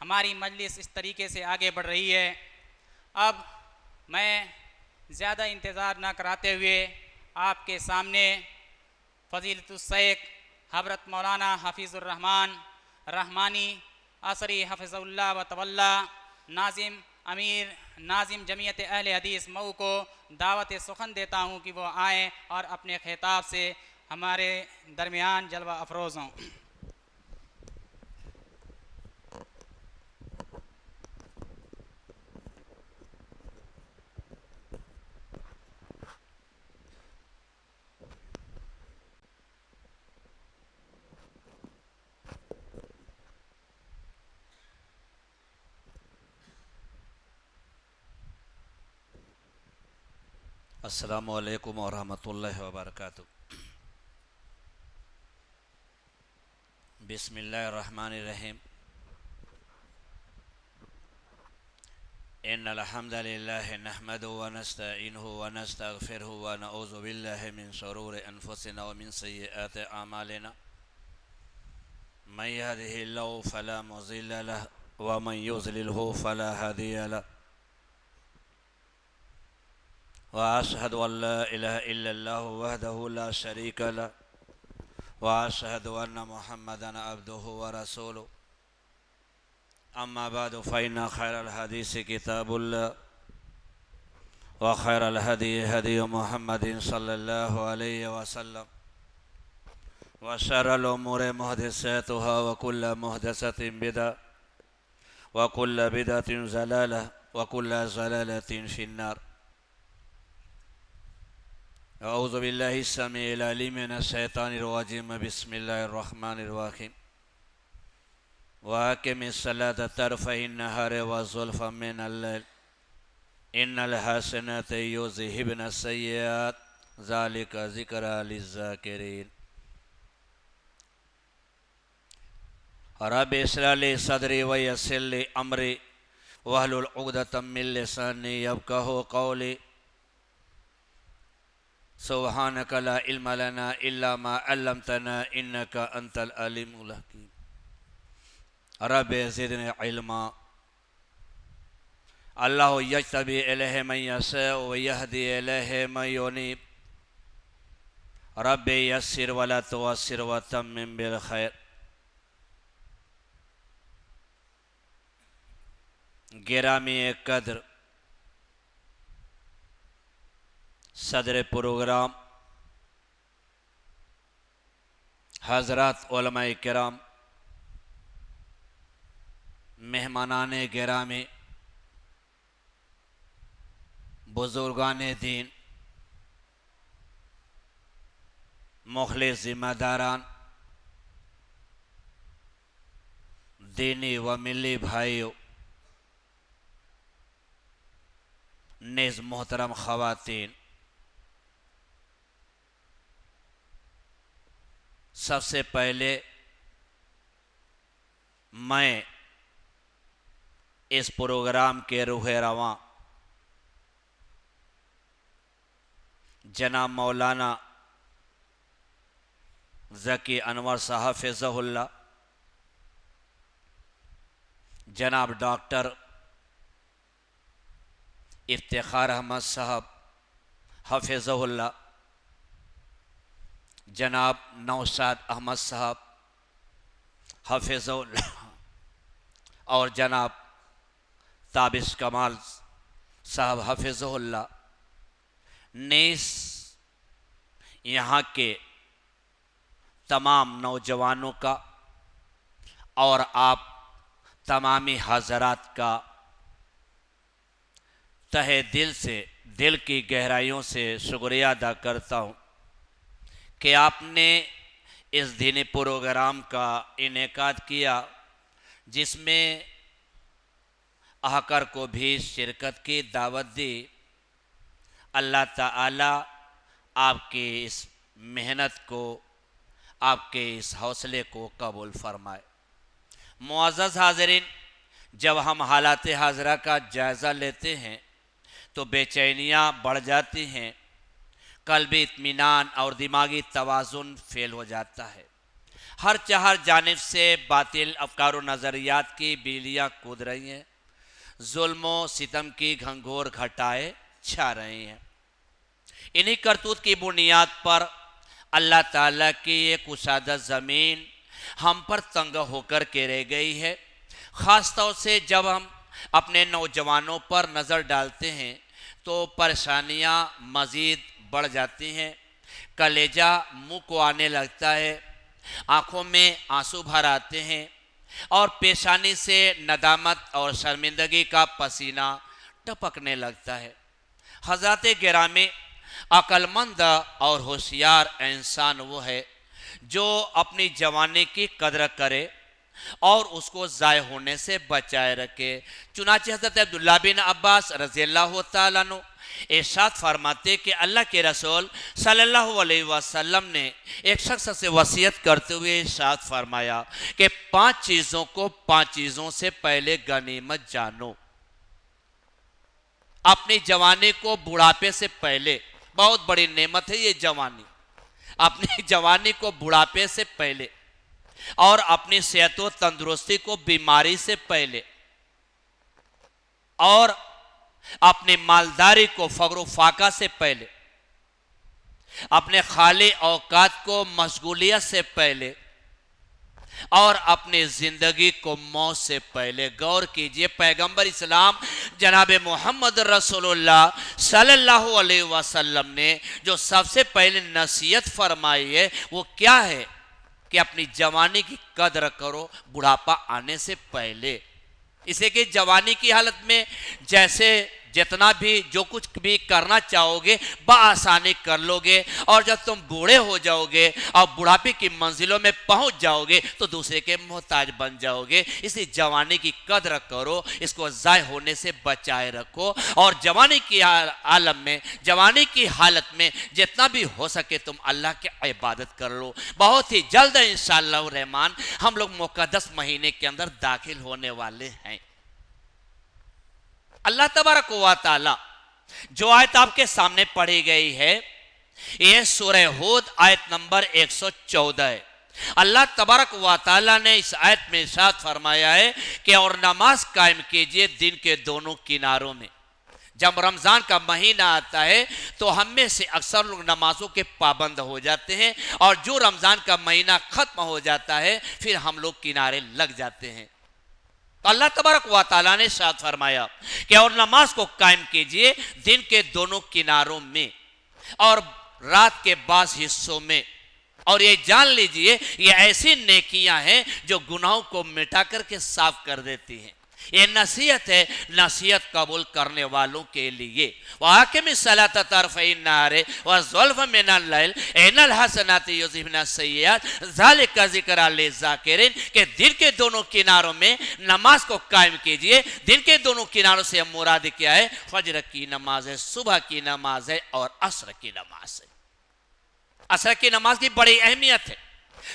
हमारी मजलिस इस तरीके से आगे बढ़ रही है। अब मैं ज़्यादा इंतज़ार न कराते हुए आपके सामने फ़ज़ीलतुस शेख हज़रत मौलाना हफ़ीज़ुर रहमान रहमानी असरी हफ़िज़हुल्लाह व तवल्ला नाज़िम अमीर नाज़िम जमीयत अहले हदीस मऊ को दावत सुखन देता हूँ कि वो आएँ और अपने ख़िताब से हमारे दरमियान जलवा अफरोज़ हों। अस्सलामु अलैकुम वरहमतुल्लाहि वबरकातुहू। बिस्मिल्लाहिर्रहमानिर्रहीम। इन्नल हम्दलिल्लाहि नहमदुहु व नस्तईनुहु व नस्तगफिरुहु व नऊज़ु बिल्लाहि मिन शुरूरि अनफुसिना व मिन सय्यिआति अमालिना। मन यहदिहिल्लाहु फला मुज़िल्ल लहु व मन युज़लिलहु फला हादिय लहु। वअशहदु अल्ला इलाहा इल्लल्लाहु वहदहु ला शरीका लहु वअशहदु अन्ना मुहम्मदन अब्दुहु व रसूलुहु। अम्मा बअदु फ़इन्ना खैरल हदीस किताबुल्लाह व खैरल हदी हदी मुहम्मदिन सल्लल्लाहु अलैहि वसल्लम व शर्रल उमूरि मुहदसatuहा व कुल्लु मुहदसतिन बिदअह व कुल्लु बिदअतिन ज़लालह व कुल्लु ज़लालतिन फ़िन्नार। अऊज़ु बिल्लाहि समीइल अलीम मिनश शैतानिर रजीम। बिस्मिल्लाहिर्रहमानिर रहीम। वअक़िमिस सलाता तरफ़ई नहारि व ज़ुल्फ़म मिनल लैल इन्नल हसनाति युज़हिबनस सय्यिआत ज़ालिका ज़िक्रा लिज़्ज़ाकिरीन। रब्बि इश्रह ली सदरी व यस्सिर ली अमरी वहलुल उक़दतम मिन लिसानी यफ़क़हू क़ौली। सुब्हानक ला इल्म लना इल्ला मा अल्लमतना इन्नका अंतल अलीमुल हकीम। रब्बि ज़िदनी इल्मा। अल्लाहु यज्तबी इलैहि मन यशाअ व यहदी इलैहि मन युनीब। रब्बि यस्सिर व ला तुअस्सिर व तम्मिम बिल खैर। गिरामी कद्र सदर प्रोग्राम हज़रात उलमाए किराम, मेहमानान गिरामी, बुज़ुर्गान दीन, मुखलिस ज़िम्मेदारान, दीनी व मिली भाइयों, नेज़ मोहतरम ख़वातीन, सबसे पहले मैं इस प्रोग्राम के रूह रवां जनाब मौलाना ज़की अनवर साहब हफ़िज़हुल्लाह, जनाब डॉक्टर इफ्तिखार अहमद साहब हफ़िज़हुल्लाह, जनाब नौशाद अहमद साहब हफ़िज़हुल्लाह और जनाब ताबिश कमाल साहब हफ़िज़हुल्लाह नेस यहाँ के तमाम नौजवानों का और आप तमामी हज़रात का तहे दिल से, दिल की गहराइयों से शुक्रिया अदा करता हूँ कि आपने इस दीनी प्रोग्राम का इनेकाद किया, जिसमें अहकर को भी शिरकत की दावत दी। अल्लाह ताला आपकी इस मेहनत को, आपके इस हौसले को कबूल फरमाए। मुअज़्ज़ज़ हाज़रीन, जब हम हालात हाज़रा का जायज़ा लेते हैं तो बेचैनियाँ बढ़ जाती हैं, क़ल्बी इत्मीनान और दिमागी तवाज़ुन फेल हो जाता है। हर चार जानिब से बातिल अफकार और नज़रियात की बिजलियाँ कूद रही हैं, जुल्म सितम की घंघोर घटाए छा रही हैं। इन्हीं करतूत की बुनियाद पर अल्लाह ताला की ये कुशादा ज़मीन हम पर तंग होकर के रह गई है। ख़ास तौर से जब हम अपने नौजवानों पर नज़र डालते हैं तो परेशानियां मज़ीद बढ़ जाती हैं। कलेजा मुंह को आने लगता है, आँखों में आंसू भर आते हैं और पेशानी से नदामत और शर्मिंदगी का पसीना टपकने लगता है। हज़रत गिरामी, अक्लमंद और होशियार इंसान वो है जो अपनी जवानी की कदर करे और उसको ज़ाय होने से बचाए रखे। चुनांचे हज़रत अब्दुल्लाह बिन अब्बास रज़ियल्लाहु ताला अन्हु इरशाद फरमाते कि अल्लाह के रसूल सल्लल्लाहु अलैहि वसल्लम ने एक शख्स से वसीयत करते हुए इरशाद फरमाया कि 5 चीज़ों को 5 चीज़ों से पहले गनीमत जानो। अपनी जवानी को बुढ़ापे से पहले, बहुत बड़ी नेमत है ये जवानी, अपनी जवानी को बुढ़ापे से पहले और अपनी सेहत व तंदुरुस्ती को बीमारी से पहले और अपनी मालदारी को फक्र फाका से पहले, अपने खाली औकात को मशगूलियत से पहले और अपनी जिंदगी को मौत से पहले। गौर कीजिए, पैगंबर इस्लाम जनाब मोहम्मद रसूलुल्लाह सल्लल्लाहु अलैहि वसल्लम ने जो सबसे पहले नसीहत फरमाई है वो क्या है कि अपनी जवानी की कदर करो बुढ़ापा आने से पहले। इसे कि जवानी की हालत में जैसे जितना भी जो कुछ भी करना चाहोगे बआसानी कर लोगे और जब तुम बूढ़े हो जाओगे और बुढ़ापे की मंजिलों में पहुंच जाओगे तो दूसरे के मोहताज बन जाओगे। इसी जवानी की कदर करो, इसको ज़ाय होने से बचाए रखो और जवानी की आलम में, जवानी की हालत में जितना भी हो सके तुम अल्लाह की इबादत कर लो। बहुत ही जल्द इंशाअल्लाह रहमान हम लोग मुक़द्दस महीने के अंदर दाखिल होने वाले हैं। अल्लाह तबारक व तआला जो आयत आपके सामने पढ़ी गई है यह सूरह हूद आयत नंबर 114 है। अल्लाह तबारक व तआला ने इस आयत में इरशाद फरमाया है कि और नमाज कायम कीजिए दिन के दोनों किनारों में। जब रमज़ान का महीना आता है तो हम में से अक्सर लोग नमाजों के पाबंद हो जाते हैं और जो रमज़ान का महीना ख़त्म हो जाता है फिर हम लोग किनारे लग जाते हैं। तो अल्लाह तबारक व तआला ने इरशाद फरमाया कि और नमाज को कायम कीजिए दिन के दोनों किनारों में और रात के बाज़ हिस्सों में, और ये जान लीजिए ये ऐसी नेकियां हैं जो गुनाहों को मिटा करके साफ कर देती हैं। ये नसीहत है, नसीहत कबूल करने वालों के लिए। वाक़िम सलात तरफ़ई नहारे व ज़ुल्फ़ मिनल लैल इन्नल हसनाति युज़हिबन सय्यिआत ज़ालिका ज़िक्रा लिज़्ज़ाकिरीन के दिन के दोनों किनारों में नमाज को कायम कीजिए। दिन के दोनों किनारों से मुराद क्या है? फजर की नमाज है, सुबह की नमाज है और असर की नमाज है। असर की नमाज की बड़ी अहमियत है।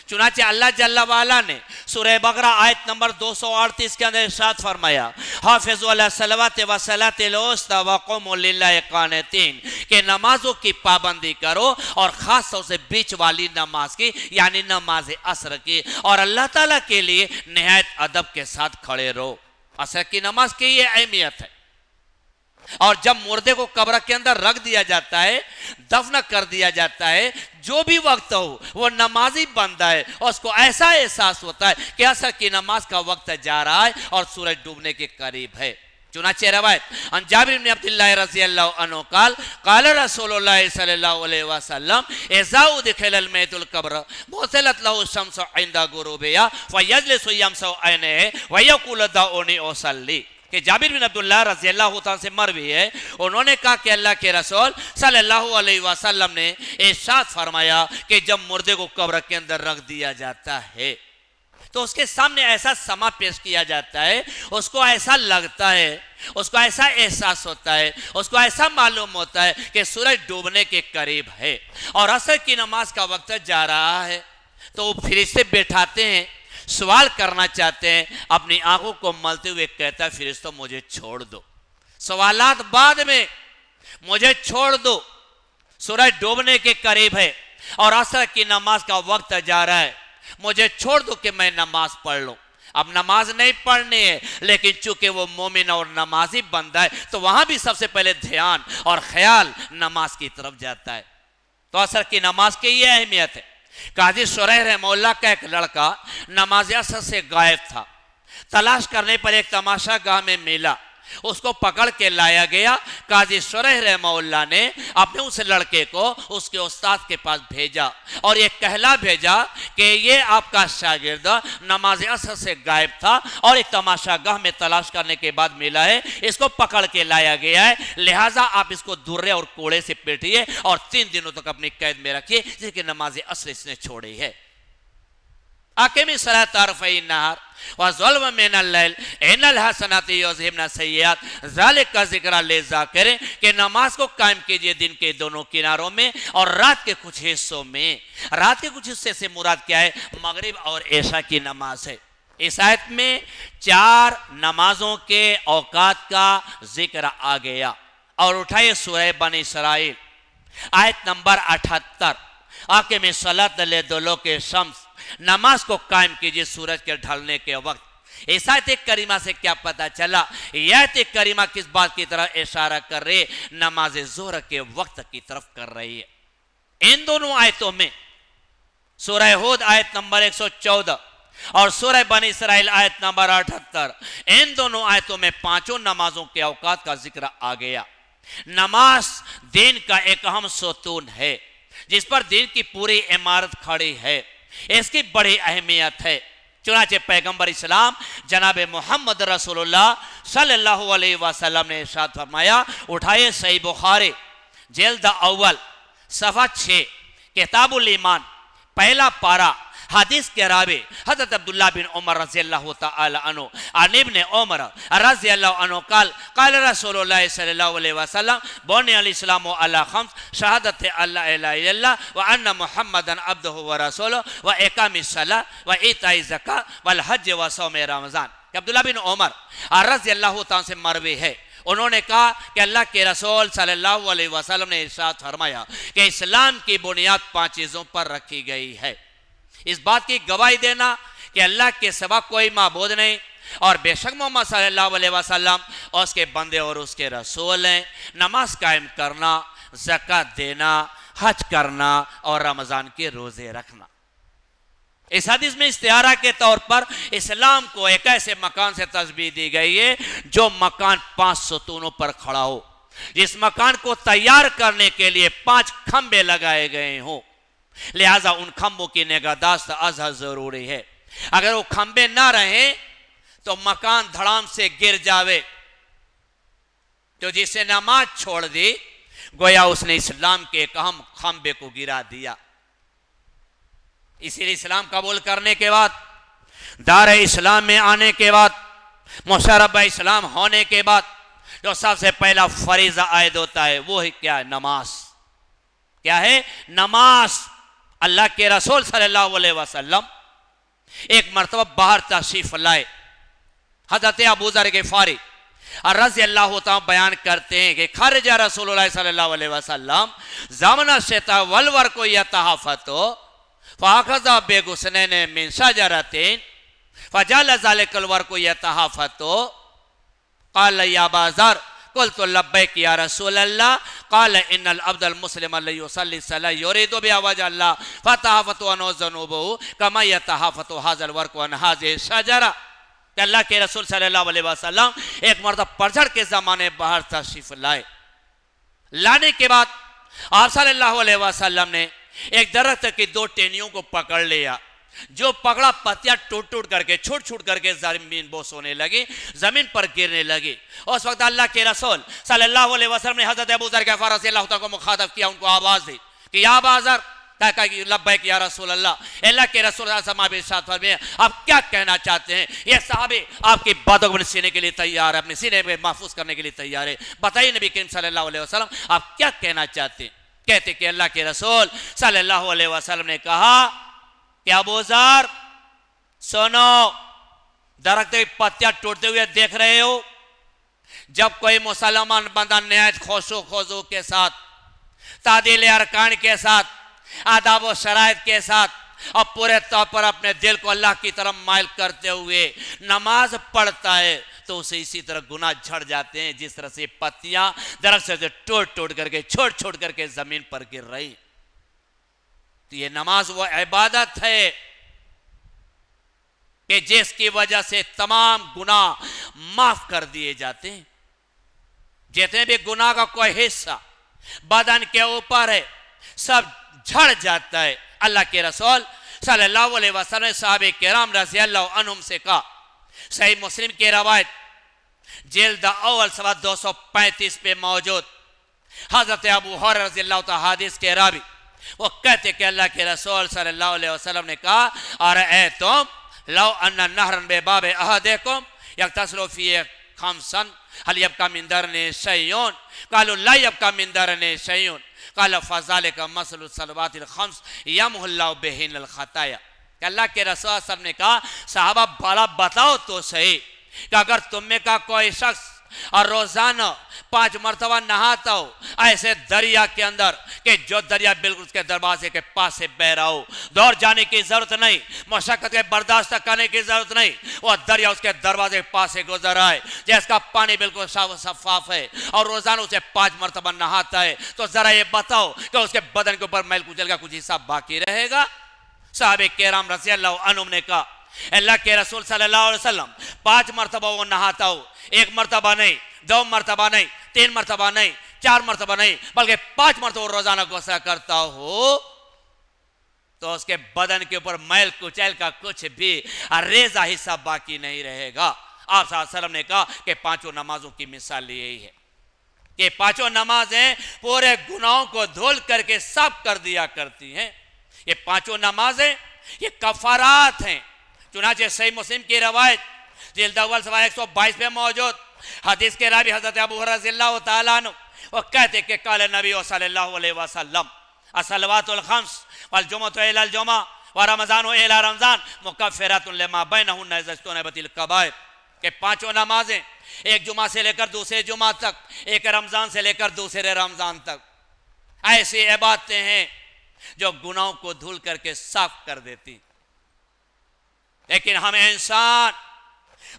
चुनांचे अल्लाह जल्ला वाला ने सूरह बकरा आयत नंबर 238 के अंदर इरशाद फरमाया हाफिज़ु अला सलवाति व सलातिल वुस्ता व क़ूमू लिल्लाहि क़ानितीन के नमाजों की पाबंदी करो और ख़ास तौर से बीच वाली नमाज की यानी नमाज असर की, और अल्लाह ताला के लिए निहायत अदब के साथ खड़े रहो। असर की नमाज की ये अहमियत है। और जब मुर्दे को कब्र के अंदर रख दिया जाता है, दफन कर दिया जाता है, जो भी वक्त हो वो नमाजी बनता है और उसको ऐसा एहसास होता है कि असर की नमाज का वक्त जा रहा है और सूरज डूबने के करीब है। चुनांचे रवायत अन जाबिर इब्न अब्दुल्लाह रज़ियल्लाहु अन्हु क़ाल क़ाल रसूलुल्लाह सल्लल्लाहु अलैहि वसल्लम इज़ा उदख़िलल मैतुल क़ब्र मुसलत लहु शम्सु इंदा गुरूबिहा फयजलिसु यमसु ऐनैहि व यक़ूलु दऊनी उसल्ली कि जाबिर बिन अब्दुल्लाह रज़ियल्लाहु ताला से मरवी है, उन्होंने कहा कि अल्लाह के रसूल सल्लल्लाहु अलैहि वसल्लम ने इरशाद फरमाया कि जब मुर्दे को कब्र के अंदर रख दिया जाता है तो उसके सामने ऐसा समा पेश किया जाता है, उसको ऐसा लगता है, उसको ऐसा एहसास होता है, उसको ऐसा मालूम होता है कि सूरज डूबने के करीब है और असर की नमाज का वक्त जा रहा है। तो वो फरिश्ते बैठाते हैं, सवाल करना चाहते हैं, अपनी आंखों को मलते हुए कहता है फरिश्तों मुझे छोड़ दो, सवालात बाद में, मुझे छोड़ दो, सूरज डूबने के करीब है और असर की नमाज का वक्त जा रहा है, मुझे छोड़ दो कि मैं नमाज पढ़ लूं। अब नमाज नहीं पढ़नी है, लेकिन चूंकि वो मोमिन और नमाजी बंदा है तो वहां भी सबसे पहले ध्यान और ख्याल नमाज की तरफ जाता है। तो असर की नमाज की ये अहमियत है। काजी शुरैह रहमतुल्लाह का एक लड़का नमाज असर से गायब था। तलाश करने पर एक तमाशा गाह में मिला, उसको पकड़ के लाया गया। काजी शुरैह रहमतुल्लाह ने अपने उस लड़के को उसके उस्ताद के पास भेजा और ये कहला भेजा कि ये आपका शागिर्द नमाज असर से गायब था और एक तमाशा गाह में तलाश करने के बाद मिला है, इसको पकड़ के लाया गया है, लिहाजा आप इसको दुर्रे और कोड़े से पीटिए और 3 दिनों तक अपनी कैद में रखिए, जिसकी नमाज असर इसने छोड़ी है। आकिमी सलात तारफ़ई नहार व ज़ुल्म मिनल लैल इन्नल हसनाति युज़हिबन सय्यिआत ज़ालिका ज़िक्रा लिज़ाकिरीन कि नमाज को कायम कीजिए दिन के दोनों किनारों में और रात के कुछ हिस्सों में। रात के कुछ हिस्से से मुराद क्या है? मगरिब और ऐशा की नमाज है। इस आयत में 4 नमाजों के औकात का जिक्र आ गया। और उठाइए सूरह बनी इसराइल आयत नंबर 78, आकिमी सलात लिदुलूकी शम्स, नमाज को कायम कीजिए सूरज के ढलने के वक्त। इस आयत करीमा से क्या पता चला? यह आयत करीमा किस बात की तरफ इशारा कर रही है? नमाज ज़ोहर के वक्त की तरफ कर रही है। इन दोनों आयतों में सूरह हूद आयत नंबर 114 और सूरह बनी इसराइल आयत नंबर 78, इन दोनों आयतों में 5 नमाजों के औकात का जिक्र आ गया। नमाज दीन का एक अहम सतून है जिस पर दीन की पूरी इमारत खड़ी है, इसकी बड़ी अहमियत है। चुनाचे पैगंबर इस्लाम जनाब मोहम्मद रसूलुल्लाह सल्लल्लाहु अलैहि वसल्लम ने इरशाद फरमाया, उठाइए सही बुखारी जिल्द अव्वल सफ़ा 6 किताबुल ईमान पहला पारा, हदीस के रावी हज़रत अब्दुल्लाह बिन उमर रज़ियल्लाहु तआला अन्हु अन इब्न उमर रज़ियल्लाहु अन्हु क़ाल क़ाल रसूलुल्लाह सल्लल्लाहु अलैहि वसल्लम बुनियल इस्लामु अला खम्स शहादत अल्ला इलाहा इल्लल्लाह व अन्ना मुहम्मदन अब्दुहु व रसूलुहु व इक़ामिस सलाह व इताई ज़कात वल हज व सौम रमज़ान। अब्दुल्लाह बिन उमर रज़ियल्लाहु तआला से मरवी है, उन्होंने कहा कि अल्लाह के रसूल सल्लल्लाहु अलैहि वसल्लम ने इरशाद फरमाया कि इस्लाम की बुनियाद 5 चीज़ों पर रखी गई है। इस बात की गवाही देना कि अल्लाह के सिवा कोई माबूद नहीं और बेशक मोहम्मद सल्लल्लाहु अलैहि वसल्लम उसके बंदे और उसके रसूल हैं, नमाज कायम करना, ज़कात देना, हज करना और रमज़ान के रोज़े रखना। इस हदीस में इस्तिआरा के तौर पर इस्लाम को एक ऐसे मकान से तस्बीह दी गई है जो मकान 5 सतूनों पर खड़ा हो, जिस मकान को तैयार करने के लिए 5 खंबे लगाए गए हों, लिहाजा उन खंबों की निगाहदाश्त अज़हद जरूरी है। अगर वो खंबे ना रहे तो मकान धड़ाम से गिर जावे, तो जिसे नमाज छोड़ दी गोया उसने इस्लाम के एक अहम खंबे को गिरा दिया। इसीलिए इस्लाम कबूल करने के बाद, दार इस्लाम में आने के बाद, मुशर्रफ इस्लाम होने के बाद जो सबसे पहला फरीज़ा आयद होता है वो है क्या? नमाज। क्या है? नमाज। अल्लाह के रसूल सल्लल्लाहु अलैहि वसल्लम एक मरतबा बाहर तशरीफ लाए। हज़रत अबू ज़र ग़िफ़ारी रज़ियल्लाहु तआला बयान करते हैं कि खरजा रसूलुल्लाह सल्लल्लाहु अलैहि वसल्लम ज़मन शता वल वरक़ु यतहाफ़तु फ़अख़ज़ा बिग़ुस्नैन मिन शजरतिन फ़जअल ज़ालिकल वरक़ु यतहाफ़तु क़ाल या अबा ज़र क़ुल्तु लब्बैक या रसूलल्लाह क़ाल इन्नल अब्दल मुस्लिम ला युसल्ली सला युरीदु बिहा वजहल्लाह फ़तहाफ़तु अनहु ज़ुनूबुहु कमा यतहाफ़तु हाज़ल वरक़ु अन हाज़िहि शजरा। अल्लाह के रसूल सल्लल्लाहु अलैहि वसल्लम एक मरतबा पतझड़ के ज़माने बाहर तशरीफ़ लाए। लाने के बाद आप सल्लल्लाहु अलैहि वसल्लम ने एक दरख्त की 2 टहनियों को पकड़ लिया, जो पकड़ा पत्तियां टूट टूट करके छूट छूट करके जमीन बोस होने लगी, जमीन पर गिरने लगी। उस वक्त अल्लाह के रसूल सल्लल्लाहु अलैहि वसल्लम ने हज़रत अबू ज़र ग़िफ़ारी रज़ियल्लाहु तआला को मुखातब किया, उनको आवाज़ दी कि या अबा ज़र कहा कि लब्बैक या रसूल अल्लाह, अल्लाह के रसूल आप क्या कहना चाहते हैं? ये साहबे आपकी बातों को अपने सीने के लिए तैयार है, अपने सीने में महफूज करने के लिए तैयार है। बताइए नबी करीम सल्लल्लाहु अलैहि वसल्लम आप क्या कहना चाहते हैं? कहते कि अल्लाह के रसूल सल्लल्लाहु अलैहि वसल्लम ने कहा कि अबू ज़र सुनो, दरख्त की पत्तियां टूटते हुए देख रहे हो? जब कोई मुसलमान बंदा निहायत खुशू खुजू के साथ, तादील अरकान के साथ, आदाब व शराइत के साथ और पूरे तौर पर अपने दिल को अल्लाह की तरफ माइल करते हुए नमाज पढ़ता है तो उसे इसी तरह गुनाह झड़ जाते हैं जिस तरह से पत्तियां दरख्त से टूट टूट करके छोट छोट करके जमीन पर गिर रही। तो ये नमाज वो इबादत है कि जिसकी वजह से तमाम गुनाह माफ कर दिए जाते हैं। जितने भी गुनाह का कोई हिस्सा बदन के ऊपर है सब झड़ जाता है। अल्लाह के रसूल सल्लल्लाहु अलैहि वसल्लम ने सहाबे किराम रज़ियल्लाहु अन्हुम से कहा, सही मुस्लिम की रवायत जिल्द अव्वल सफ़ा 235 पे मौजूद हजरत अबू हुरैरा रज़ियल्लाहु तआला हदीस के रावी वो कहते कि अल्लाह के रसूल सल्लल्लाहु अलैहि वसल्लम ने कहा, और ए तुम लौ अन्ना नहरन बेबाबे अहदिकुम यगतसिलु फीहि खमसन हल यबका मिन दरनि शैउन क़ालू ला यबका मिन दरनि शैउन क़ाल फ़ज़ालिका मसलुस सलवातिल खम्स यमहुल्लाहु बिहिन्नल खताया। अल्लाह के रसूल सल्लल्लाहु अलैहि वसल्लम ने कहा, साहबा भला बताओ तो सही कि अगर तुम में का कोई शख्स और रोजाना 5 मरतबा नहाता हो ऐसे दरिया के अंदर कि जो दरिया बिल्कुल उसके दरवाजे के पास से बह रहा हो, दौड़ जाने की जरूरत नहीं, मशक्कत के बर्दाश्त करने की जरूरत नहीं, वह दरिया उसके दरवाजे के पास से गुजर रहा है जिसका पानी बिल्कुल शफाफ है और रोजाना उसे 5 मरतबा नहाता है, तो जरा ये बताओ कि उसके बदन के ऊपर मैल कुचल का कुछ हिस्सा बाकी रहेगा? साहबे किराम रज़ियल्लाहु अन्हुम ने कहा, अल्लाह के रसूल सल्लल्लाहु अलैहि वसल्लम 5 मरतबा वो नहाता हो, 1 मरतबा नहीं, 2 मरतबा नहीं, 3 मरतबा नहीं, 4 मरतबा नहीं, बल्कि 5 मरतबा रोजाना गुस्सा करता हो तो उसके बदन के ऊपर मैल कुचैल का कुछ भी रेजा हिस्सा बाकी नहीं रहेगा। आप सल्लल्लाहु अलैहि वसल्लम ने कहा कि 5 नमाजों की मिसाल यही है कि 5 नमाजें पूरे गुनाहों को धुल करके साफ कर दिया करती हैं। ये 5 नमाजें ये कफारात हैं। चुनाचे सही मुस्लिम की रवायत जिल्द अव्वल सफ़ा 122 पे मौजूद हदीस के रावी हज़रत अबू हुरैरा रज़ियल्लाहु ताला अन्हु वो कहते कि क़ाल नबी सल्लल्लाहु अलैहि वसल्लम अस्सलवातुल खम्स वल जुमुअतु इलल जुमुअह व रमज़ानु इला रमज़ान मुकफ्फिरातुन लिमा बैनहुन्ना इज़ा इज्तनिबतिल कबाइर के 5 नमाजें एक जुमा से लेकर दूसरे जुमा तक, एक रमज़ान से लेकर दूसरे रमज़ान तक ऐसी इबादतें हैं जो गुनाहों को धुल करके साफ कर देती। लेकिन हम इंसान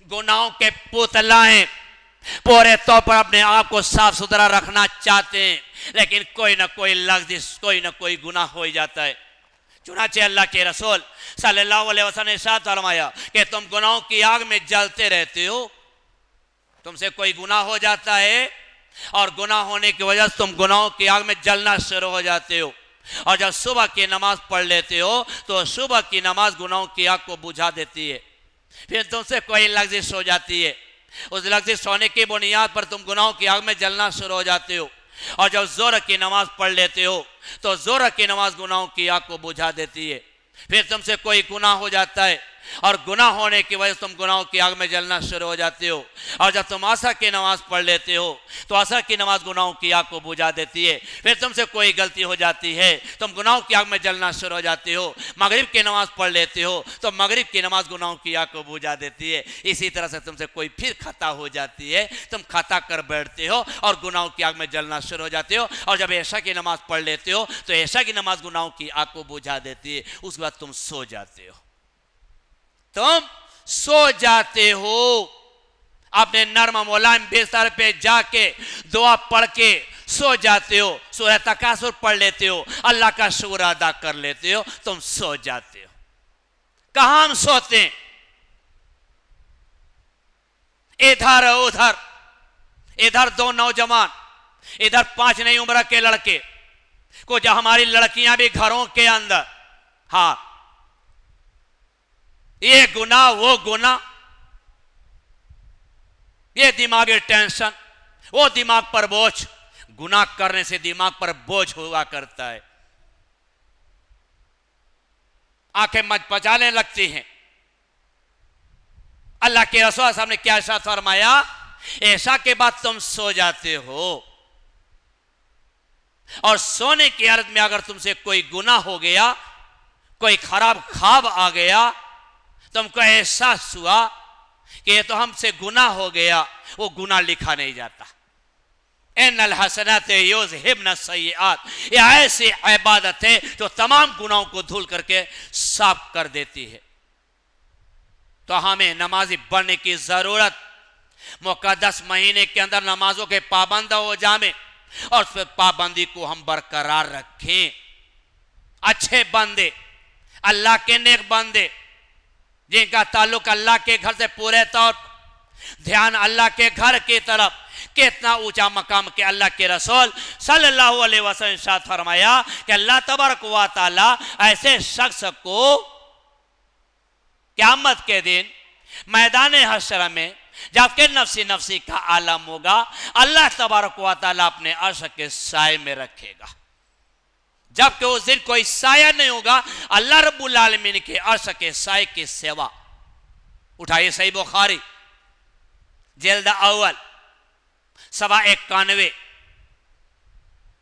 गुनाहों के पुतला हैं, पूरे तौर पर अपने आप को साफ सुथरा रखना चाहते हैं, लेकिन कोई ना कोई लफ्ज़ कोई ना कोई गुनाह हो ही जाता है। चुनाचे अल्लाह के रसूल सल्लल्लाहु अलैहि वसल्लम ने इरशाद फरमाया कि तुम गुनाहों की आग में जलते रहते हो। तुमसे कोई गुनाह हो जाता है और गुनाह होने की वजह से तुम गुनाहों की आग में जलना शुरू हो जाते हो, और जब सुबह की नमाज पढ़ लेते हो तो सुबह की नमाज गुनाहों की आग को बुझा देती है। फिर तुमसे कोई लफ्ज़ हो जाती है, उस लफ्ज़ होने की बुनियाद पर तुम गुनाहों की आग में जलना शुरू हो जाते हो, और जब ज़ोहर की नमाज पढ़ लेते हो तो ज़ोहर की नमाज गुनाहों की आग को बुझा देती है। फिर तुमसे कोई गुनाह हो जाता है और गुनाह होने की वजह से तुम गुनाहों की आग में जलना शुरू हो जाते हो, और जब तुम असर की नमाज पढ़ लेते हो तो असर की नमाज गुनाहों की आग को बुझा देती है। फिर तुमसे कोई गलती हो जाती है, तुम गुनाहों की आग में जलना शुरू हो जाते हो। मगरिब की नमाज पढ़ लेते हो तो मगरिब की नमाज गुनाहों की आग को बुझा देती है। इसी तरह से तुमसे कोई फिर खता हो जाती है, तुम खता कर बैठते हो और गुनाहों की आग में जलना शुरू हो जाते हो, और जब ऐशा की नमाज पढ़ लेते हो तो ऐशा की नमाज गुनाहों की आग को बुझा देती है। उसके बाद तुम सो जाते हो, तुम सो जाते हो, अपने नर्म मुलायम बिस्तर पे जाके दुआ पढ़ के सो जाते हो, सूरह तकासुर पढ़ लेते हो, अल्लाह का शुक्र अदा कर लेते हो, तुम सो जाते हो। कहां हम सोते हैं? इधर उधर, इधर 2 नौजवान, इधर 5 नई उम्र के लड़के, कुछ हमारी लड़कियां भी घरों के अंदर। हाँ, ये गुनाह वो गुनाह, ये दिमागी टेंशन, वो दिमाग पर बोझ। गुनाह करने से दिमाग पर बोझ हुआ करता है। आंखें मचमचाने लगती हैं। अल्लाह के रसूल साहब ने क्या इरशाद फरमाया, ऐशा के बाद तुम सो जाते हो और सोने की हालत में अगर तुमसे कोई गुनाह हो गया, कोई खराब ख्वाब आ गया, तुमको एहसास हुआ कि ये तो हमसे गुनाह हो गया, वो गुनाह लिखा नहीं जाता। इन्नल हसनात युज़हिब्न सय्यिआत, ये ऐसी इबादत है जो तमाम गुनाहों को धुल करके साफ कर देती है। तो हमें नमाजी बनने की जरूरत, मुकद्दस महीने के अंदर नमाजों के पाबंद हो जाए और उस पाबंदी को हम बरकरार रखें। अच्छे बंदे, अल्लाह के नेक बंदे, जिनका ताल्लुक अल्लाह के घर से पूरे तौर ध्यान अल्लाह के घर की तरफ, कितना ऊंचा मकाम के अल्लाह के रसूल सल्लल्लाहु अलैहि वसल्लम इरशाद फरमाया कि अल्लाह तबारक व तआला ऐसे शख्स को क़यामत के दिन मैदान हश्र में जबकि नफ्सी नफ्सी का आलम होगा, अल्लाह तबारक व तआला अपने अर्श के साए में रखेगा। जबकि उस दिन कोई साया नहीं होगा, अल्लाह रब्बुल आलमीन के अर्श के साए की सेवा। उठाइए सही बुखारी जिल्द अव्वल 91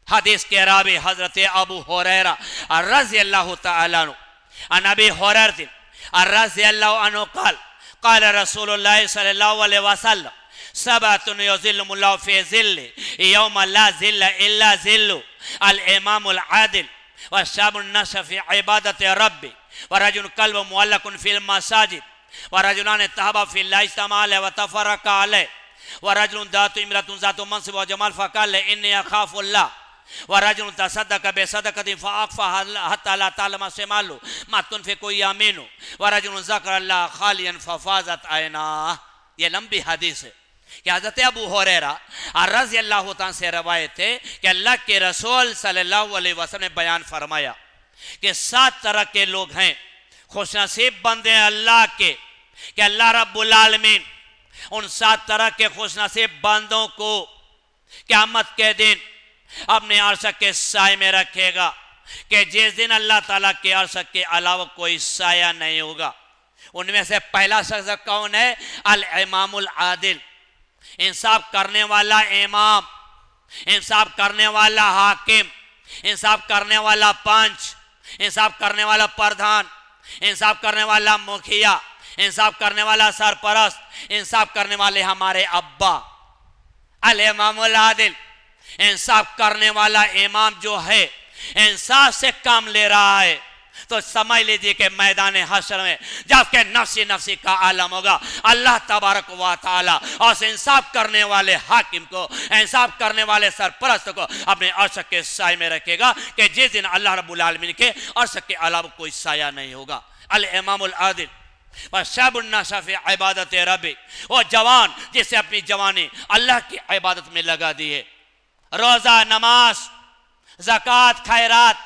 हदीस के रावी हजरत अबू हुरैरा रज़ियल्लाहु तआला अन्हु, अन अबी हुरैरा रज़ियल्लाहु अन्हु क़ाल क़ाल रसूलुल्लाह सल्लल्लाहु अलैहि वसल्लम सबअतुन युज़िल्लुहुमुल्लाहु फ़ी ज़िल्लि यौम ला ज़िल्ला इल्ला ज़िल्लु अल इमामुल आदिल व शाबुन नशअ फ़ी इबादति रब्बि व रजुलुन क़ल्बुहु मुअल्लक़ुन फ़िल मसाजिद व रजुलान तहबा फ़िल्लाहि इज्तमअ अलैहि व तफ़र्रक़ा अलैहि व रजुलुन दातु इम्रतुन ज़ातु मनसिब व जमाल फ़क़ाल इन्नी अख़ाफ़ुल्लाह व रजुलुन तसद्दक़ बिसदक़तिन फ़अख़फ़ाहा हत्ता ला तअलम शिमालुहु मा तुनफ़िक़ु यमीनुहु व रजुलुन ज़करल्लाह ख़ालियन फ़फ़ाज़त ऐनाहु। ये लंबी हदीस है कि हज़रत अबू हुरैरा रज़ियल्लाहु ताला से रवायत है कि अल्लाह के रसूल सल्लल्लाहु अलैहि वसल्लम ने बयान फरमाया कि 7 तरह के लोग हैं, खुशनसीब बंदे हैं अल्लाह के, कि अल्लाह रब्बुल आलमीन उन 7 तरह के खुशनसीब बंदों को क़यामत के दिन अपने अर्श के साए में रखेगा कि जिस दिन अल्लाह ताला के अर्श के अलावा कोई साया नहीं होगा। उनमें से पहला शख्स कौन है? अल इमामुल आदिल, इंसाफ करने वाला इमाम, इंसाफ करने वाला हाकिम, इंसाफ करने वाला पंच, इंसाफ करने वाला प्रधान, इंसाफ करने वाला मुखिया, इंसाफ करने वाला सरपरस्त, इंसाफ करने वाले हमारे अब्बा। अल इमामुल आदिल, इंसाफ करने वाला इमाम जो है इंसाफ से काम ले रहा है, तो समझ लीजिए कि मैदान हश्र में जबकि नफ्सी नफ्सी का आलम होगा, अल्लाह तबारक व तआला और इंसाफ करने वाले हाकिम को, इंसाफ करने वाले सरपरस्त को अपने अर्श के साए में रखेगा कि जिस दिन अल्लाह रब्बुल आलमीन के अर्श के अलावा कोई साया नहीं होगा। अल इमामुल आदिल व शाबुन नशअ फ़ी इबादति रब्बि, वो जवान जिससे अपनी जवानी अल्लाह की इबादत में लगा दी है, रोज़ा, नमाज, ज़कात, खैरात,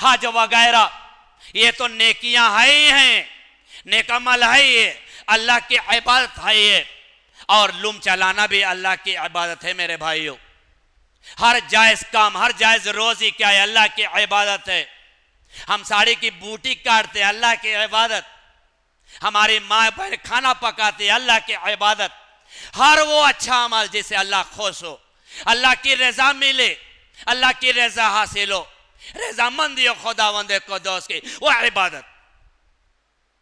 हज वगैरह, ये तो नेकियां है ही हैं, नेक अमल है ये, अल्लाह की इबादत है ये। और लुम चलाना भी अल्लाह की इबादत है मेरे भाइयों। हर जायज़ काम, हर जायज़ रोज़ी क्या है? अल्लाह की इबादत है। हम साड़ी की बूटी काटते हैं, अल्लाह की इबादत। हमारी माँ बहन खाना पकाते हैं, अल्लाह की इबादत। हर वो अच्छा अमल जिससे अल्लाह खुश हो, अल्लाह की रज़ा मिले, अल्लाह की रज़ा हासिल हो, रज़ामंदी खुदावंद क़ुद्दूस की, वो इबादत।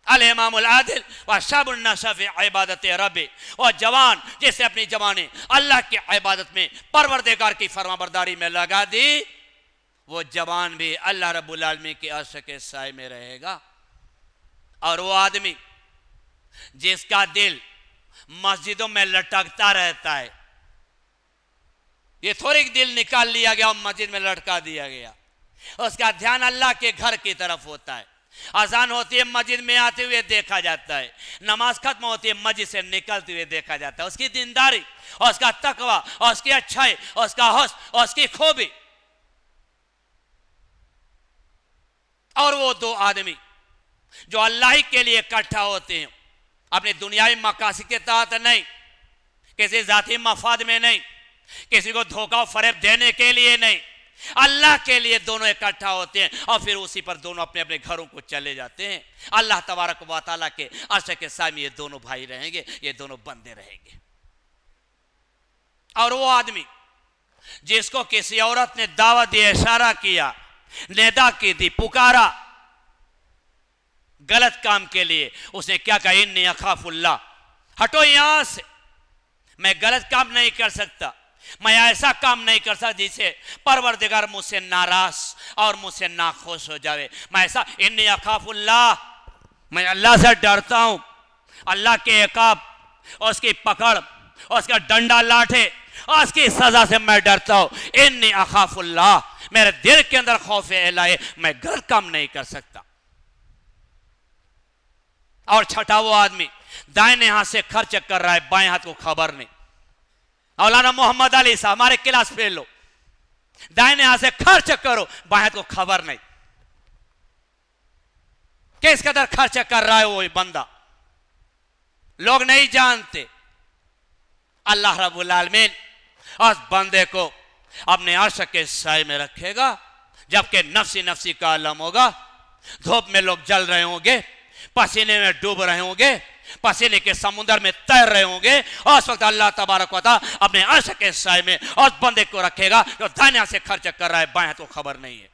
अल इमामुल आदिल व शाबुन नशअ फ़ी इबादति रब्बि, वो जवान जिससे अपनी जवानी अल्लाह की इबादत में, परवरदिगार की फरमाबरदारी में लगा दी, वो जवान भी अल्लाह रब्बुल आलमीन के अर्श के साए में रहेगा। और वो आदमी जिसका दिल मस्जिदों में लटकता रहता है, ये थोड़ी दिल निकाल लिया गया और मस्जिद में लटका दिया गया, उसका ध्यान अल्लाह के घर की तरफ होता है। अजान होती है, मस्जिद में आते हुए देखा जाता है, नमाज खत्म होती है, मस्जिद से निकलते हुए देखा जाता है। उसकी दीनदारी और उसका तकवा और उसकी अच्छाई और उसका हुस्न और उसकी खूबी। और वो 2 आदमी जो अल्लाह ही के लिए इकट्ठा होते हैं, अपने दुनियावी मकासद के तहत नहीं, किसी जाती मफाद में नहीं, किसी को धोखा फरेब देने के लिए नहीं, अल्लाह के लिए दोनों इकट्ठा होते हैं और फिर उसी पर दोनों अपने अपने घरों को चले जाते हैं। अल्लाह तबारक व तआला के अर्श के सामने ये दोनों भाई रहेंगे, ये दोनों बंदे रहेंगे। और वो आदमी जिसको किसी औरत ने दावत दिया, इशारा किया, निदा की थी, पुकारा गलत काम के लिए, उसने क्या कहा, इन्नी अखाफुल्लाह, हटो यहां से, मैं गलत काम नहीं कर सकता, मैं ऐसा काम नहीं कर सकता जिसे परवरदिगार मुझसे नाराज और मुझसे नाखुश हो जावे। मैं ऐसा, इन्नी अखाफुल्लाह, मैं अल्लाह से डरता हूं, अल्लाह के इकाब और उसकी पकड़ और उसका डंडा लाठे और उसकी सजा से मैं डरता हूं। इन्नी अखाफुल्लाह, मेरे दिल के अंदर खौफ इलाही, मैं गलत काम नहीं कर सकता। और छठा वो आदमी दाहिने हाथ से खर्च कर रहा है, बाएं हाथ को खबर नहीं। मौलाना मोहम्मद अली साहब, हमारे क्लास फेलो, दाहिने हाथ से खर्च करो, बाएं हाथ को खबर नहीं। किस कदर खर्च कर रहा है वो बंदा, लोग नहीं जानते। अल्लाह रब्बुल आलमीन उस बंदे को अपने अर्श के साए में रखेगा, जबकि नफ्सी नफ्सी का आलम होगा। धूप में लोग जल रहे होंगे, पसीने में डूब रहे होंगे, पसीने के समुद्र में तैर रहे होंगे, और उस वक्त अल्लाह तबारक व तआला अपने अर्श के साए में उस बंदे को रखेगा जो दाहिने से खर्च कर रहा है, बाएं हाथ को खबर नहीं है।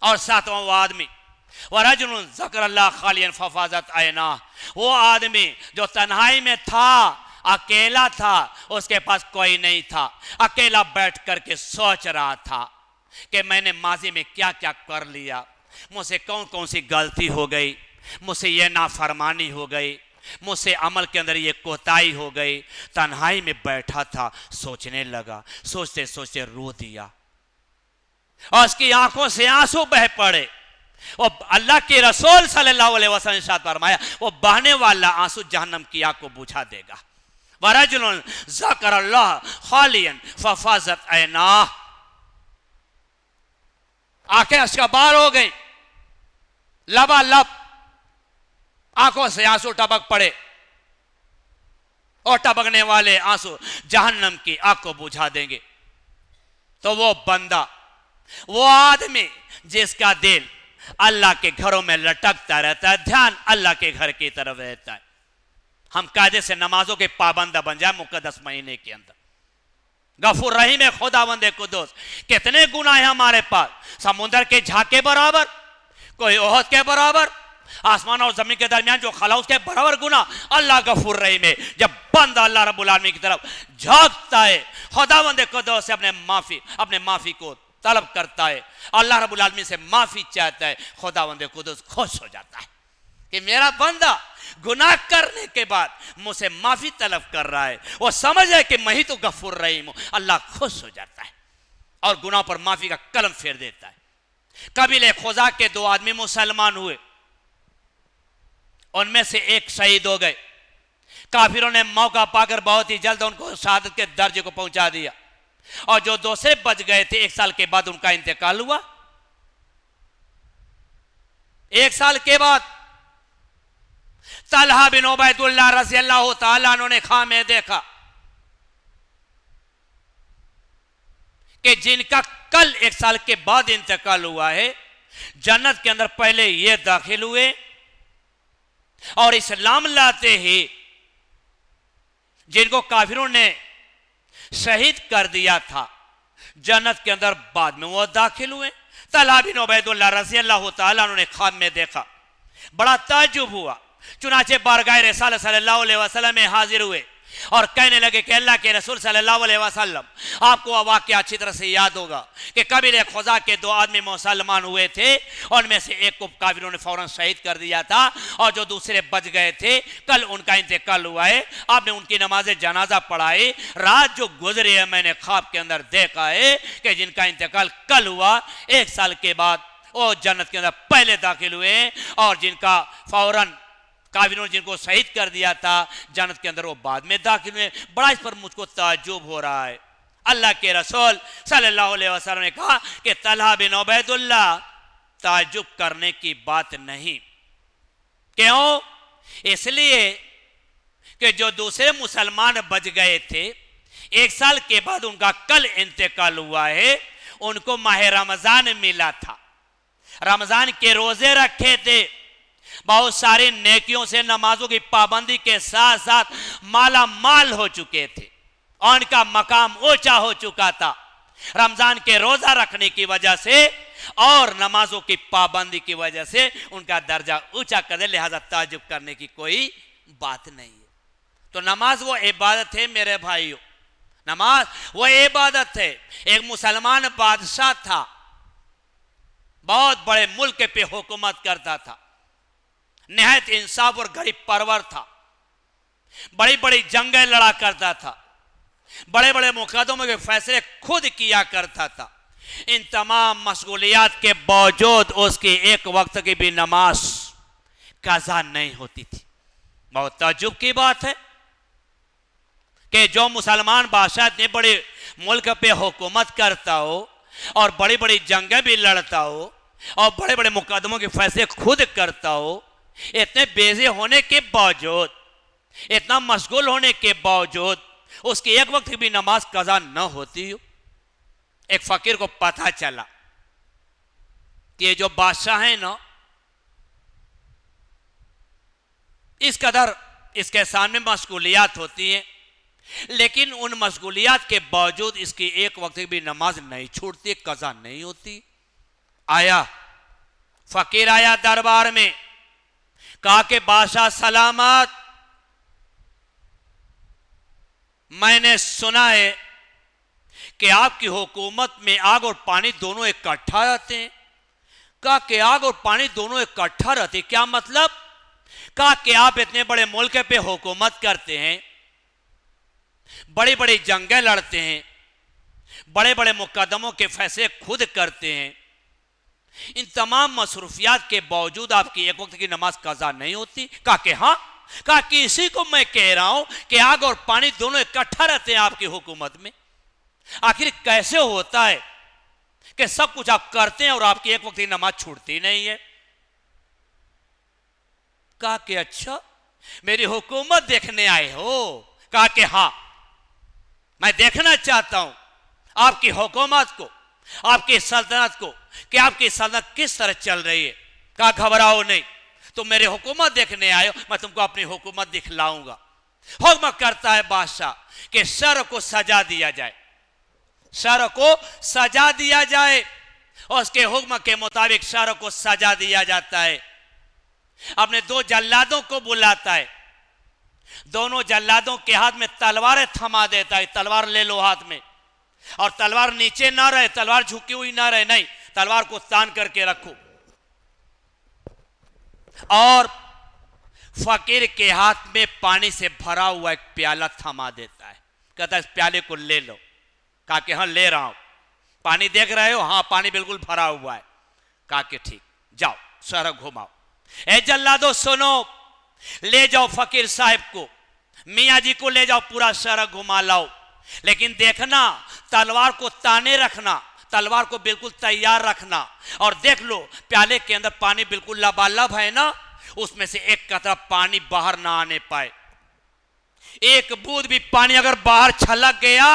और सातवां वो आदमी, वरजुलुन ज़करल्लाह खालियन फफाज़त ऐना, वो आदमी जो तन्हाई में था, अकेला था, उसके पास कोई नहीं था, अकेला बैठ करके सोच रहा था कि मैंने माजी में क्या क्या कर लिया, मुझसे कौन कौन सी गलती हो गई, मुझसे ये नाफरमानी हो गई, मुझसे अमल के अंदर ये कोताही हो गई। तन्हाई में बैठा था, सोचने लगा, सोचते सोचते रो दिया और उसकी आंखों से आंसू बह पड़े। वो अल्लाह के रसूल सल्लल्लाहु अलैहि वसल्लम ने इरशाद फरमाया, वो बहने वाला आंसू जहन्नम की आग को बुझा देगा। वरजुलुन ज़करल्लाह खालियन फफाज़त ऐना, आंखें उसका बार हो गई, लबालब आंखों से आंसू टपक पड़े, और टपकने वाले आंसू जहन्नम की आग को बुझा देंगे। तो वो बंदा, वो आदमी जिसका दिल अल्लाह के घरों में लटकता रहता है, ध्यान अल्लाह के घर की तरफ रहता है, हम कायदे से नमाजों के पाबंद बन जाए मुकद्दस महीने के अंदर। गफूर रहीम है खुदावंद कुद्दूस, कितने गुनाह हैं हमारे पास, समुद्र के झाके बराबर, कोई ओहद के बराबर, आसमान और जमीन के दरमियान जो खला उसके बराबर गुनाह। अल्लाह गफूर रहीम है, जब बंदा अल्लाह रब्बुल आलमीन की तरफ झांकता है, खुदावंद कुद्दूस से अपने माफी को तलब करता है, अल्लाह रब्बुल आलमीन से माफी चाहता है, खुदावंद कुद्दूस खुश हो जाता है कि मेरा बंदा गुनाह करने के बाद मुझसे माफी तलब कर रहा है, वो समझ है कि मैं ही तो गफूर रहीम हूं। अल्लाह खुश हो जाता है और गुनाह पर माफी का कलम फेर देता है। कबीले खुजा के दो आदमी मुसलमान हुए, उनमें से एक शहीद हो गए। काफिरों ने मौका पाकर बहुत ही जल्द उनको शहादत के दर्जे को पहुंचा दिया, और जो दूसरे बच गए थे, 1 साल के बाद उनका इंतकाल हुआ। 1 साल के बाद तलहा बिन उबैदुल्लाह रज़ियल्लाहु ताला अन्हु ने ख्वाब में देखा कि जिनका कल 1 साल के बाद इंतकाल हुआ है, जन्नत के अंदर पहले ये दाखिल हुए और इस्लाम लाते ही जिनको काफिरों ने शहीद कर दिया था, जन्नत के अंदर बाद में वो दाखिल हुए। तलहा बिन उबैदुल्लाह रज़ियल्लाहु ताला अन्हु ने ख्वाब में देखा, बड़ा ताज्जुब हुआ। चुनाचे बारगाह रसूल सल्लल्लाहु अलैहि वसल्लम में हाजिर हुए और कहने लगे कि अल्लाह के रसूल सल्लल्लाहु अलैहि वसल्लम, आपको वह वाक़या अच्छी तरह से याद होगा कि कबीले खुजा के 2 आदमी मुसलमान हुए थे, उनमें से एक को काफिरों ने फौरन शहीद कर दिया था, और जो दूसरे बच गए थे, कल उनका इंतकाल हुआ है। आपने उनकी नमाज जनाजा पढ़ाई। रात जो गुजरी है, मैंने ख्वाब के अंदर देखा है कि जिनका इंतकाल कल हुआ, 1 साल के बाद वो जन्नत के अंदर पहले दाखिल हुए, और जिनका फौरन काफिरों ने जिनको शहीद कर दिया था जन्नत के अंदर, वो बाद में दाखिल हुए। बड़ा इस पर मुझको ताज्जुब हो रहा है। अल्लाह के रसूल सल्लल्लाहु अलैहि वसल्लम ने कहा कि तलहा बिन उबैदुल्लाह, ताज्जुब करने की बात नहीं। क्यों? इसलिए कि जो दूसरे मुसलमान बच गए थे, 1 साल के बाद उनका कल इंतकाल हुआ है। उनको माह रमजान मिला था, रमजान के रोजे रखे थे, बहुत सारी नेकियों से नमाजों की पाबंदी के साथ साथ माला माल हो चुके थे और उनका मकाम ऊंचा हो चुका था रमजान के रोजा रखने की वजह से और नमाजों की पाबंदी की वजह से उनका दर्जा ऊंचा कर दे, लिहाजा ताज्जुब करने की कोई बात नहीं है। तो नमाज वो इबादत है मेरे भाइयों, नमाज वो इबादत है। एक मुसलमान बादशाह था, बहुत बड़े मुल्क पे हुकूमत करता था, निहायत इंसाफ और गरीब परवर था, बड़ी बड़ी जंगें लड़ा करता था, बड़े बड़े मुकदमों के फैसले खुद किया करता था। इन तमाम मशगूलियात के बावजूद उसकी एक वक्त की भी नमाज कज़ा नहीं होती थी। बहुत ताज्जुब की बात है कि जो मुसलमान बादशाह इतने बड़े मुल्क पे हुकूमत करता हो और बड़ी बड़ी जंगें भी लड़ता हो और बड़े बड़े मुकदमों के फैसले खुद करता हो, इतने बेजे होने के बावजूद, इतना मशगूल होने के बावजूद उसकी एक वक्त की भी नमाज कज़ा न होती हो। एक फकीर को पता चला कि ये जो बादशाह है ना, इस कदर इसके सामने मशगूलियात होती हैं, लेकिन उन मशगूलियात के बावजूद इसकी एक वक्त की भी नमाज नहीं छूटती, कज़ा नहीं होती। आया फकीर, आया दरबार में, कहा कि बादशाह सलामत, मैंने सुना है कि आपकी हुकूमत में आग और पानी दोनों इकट्ठा रहते हैं। कहा कि आग और पानी दोनों इकट्ठा रहते, क्या मतलब? कहा कि आप इतने बड़े मुल्क पे हुकूमत करते हैं, बड़ी बड़ी जंगें लड़ते हैं, बड़े बड़े मुकदमों के फैसले खुद करते हैं, इन तमाम मसरूफियात के बावजूद आपकी एक वक्त की नमाज कज़ा नहीं होती। कहा कि हाँ। कहा कि इसी को मैं कह रहा हूं कि आग और पानी दोनों इकट्ठा रहते हैं आपकी हुकूमत में। आखिर कैसे होता है कि सब कुछ आप करते हैं और आपकी एक वक्त की नमाज छूटती नहीं है? कहा कि अच्छा, मेरी हुकूमत देखने आए हो? कहा कि हां, मैं देखना चाहता हूं आपकी हुकूमत को, आपकी सल्तनत को, कि आपकी सल्तनत किस तरह चल रही है। कहा घबराओ नहीं, तुम मेरी हुकूमत देखने आए हो, मैं तुमको अपनी हुकूमत दिखलाऊंगा। हुक्म करता है बादशाह कि शर को सजा दिया जाए, शर को सजा दिया जाए, और उसके हुक्म के मुताबिक शर को सजा दिया जाता है। अपने 2 जल्लादों को बुलाता है, दोनों जल्लादों के हाथ में तलवारें थमा देता है, तलवार ले लो हाथ में, और तलवार नीचे ना रहे, तलवार झुकी हुई ना रहे, नहीं, तलवार को तान करके रखो। और फकीर के हाथ में पानी से भरा हुआ एक प्याला थमा देता है, कहता है इस प्याले को ले लो। कहा कि हाँ ले रहा हूं। पानी देख रहे हो? हाँ, पानी बिल्कुल भरा हुआ है। कहा कि ठीक, जाओ शहर घुमाओ। ए जल्लादो सुनो, ले जाओ फकीर साहब को, मियाँ जी को ले जाओ, पूरा शहर घुमा लाओ, लेकिन देखना तलवार को ताने रखना, तलवार को बिल्कुल तैयार रखना, और देख लो प्याले के अंदर पानी बिल्कुल लबालब है ना, उसमें से एक कतरा पानी बाहर ना आने पाए। एक बूंद भी पानी अगर बाहर छलक गया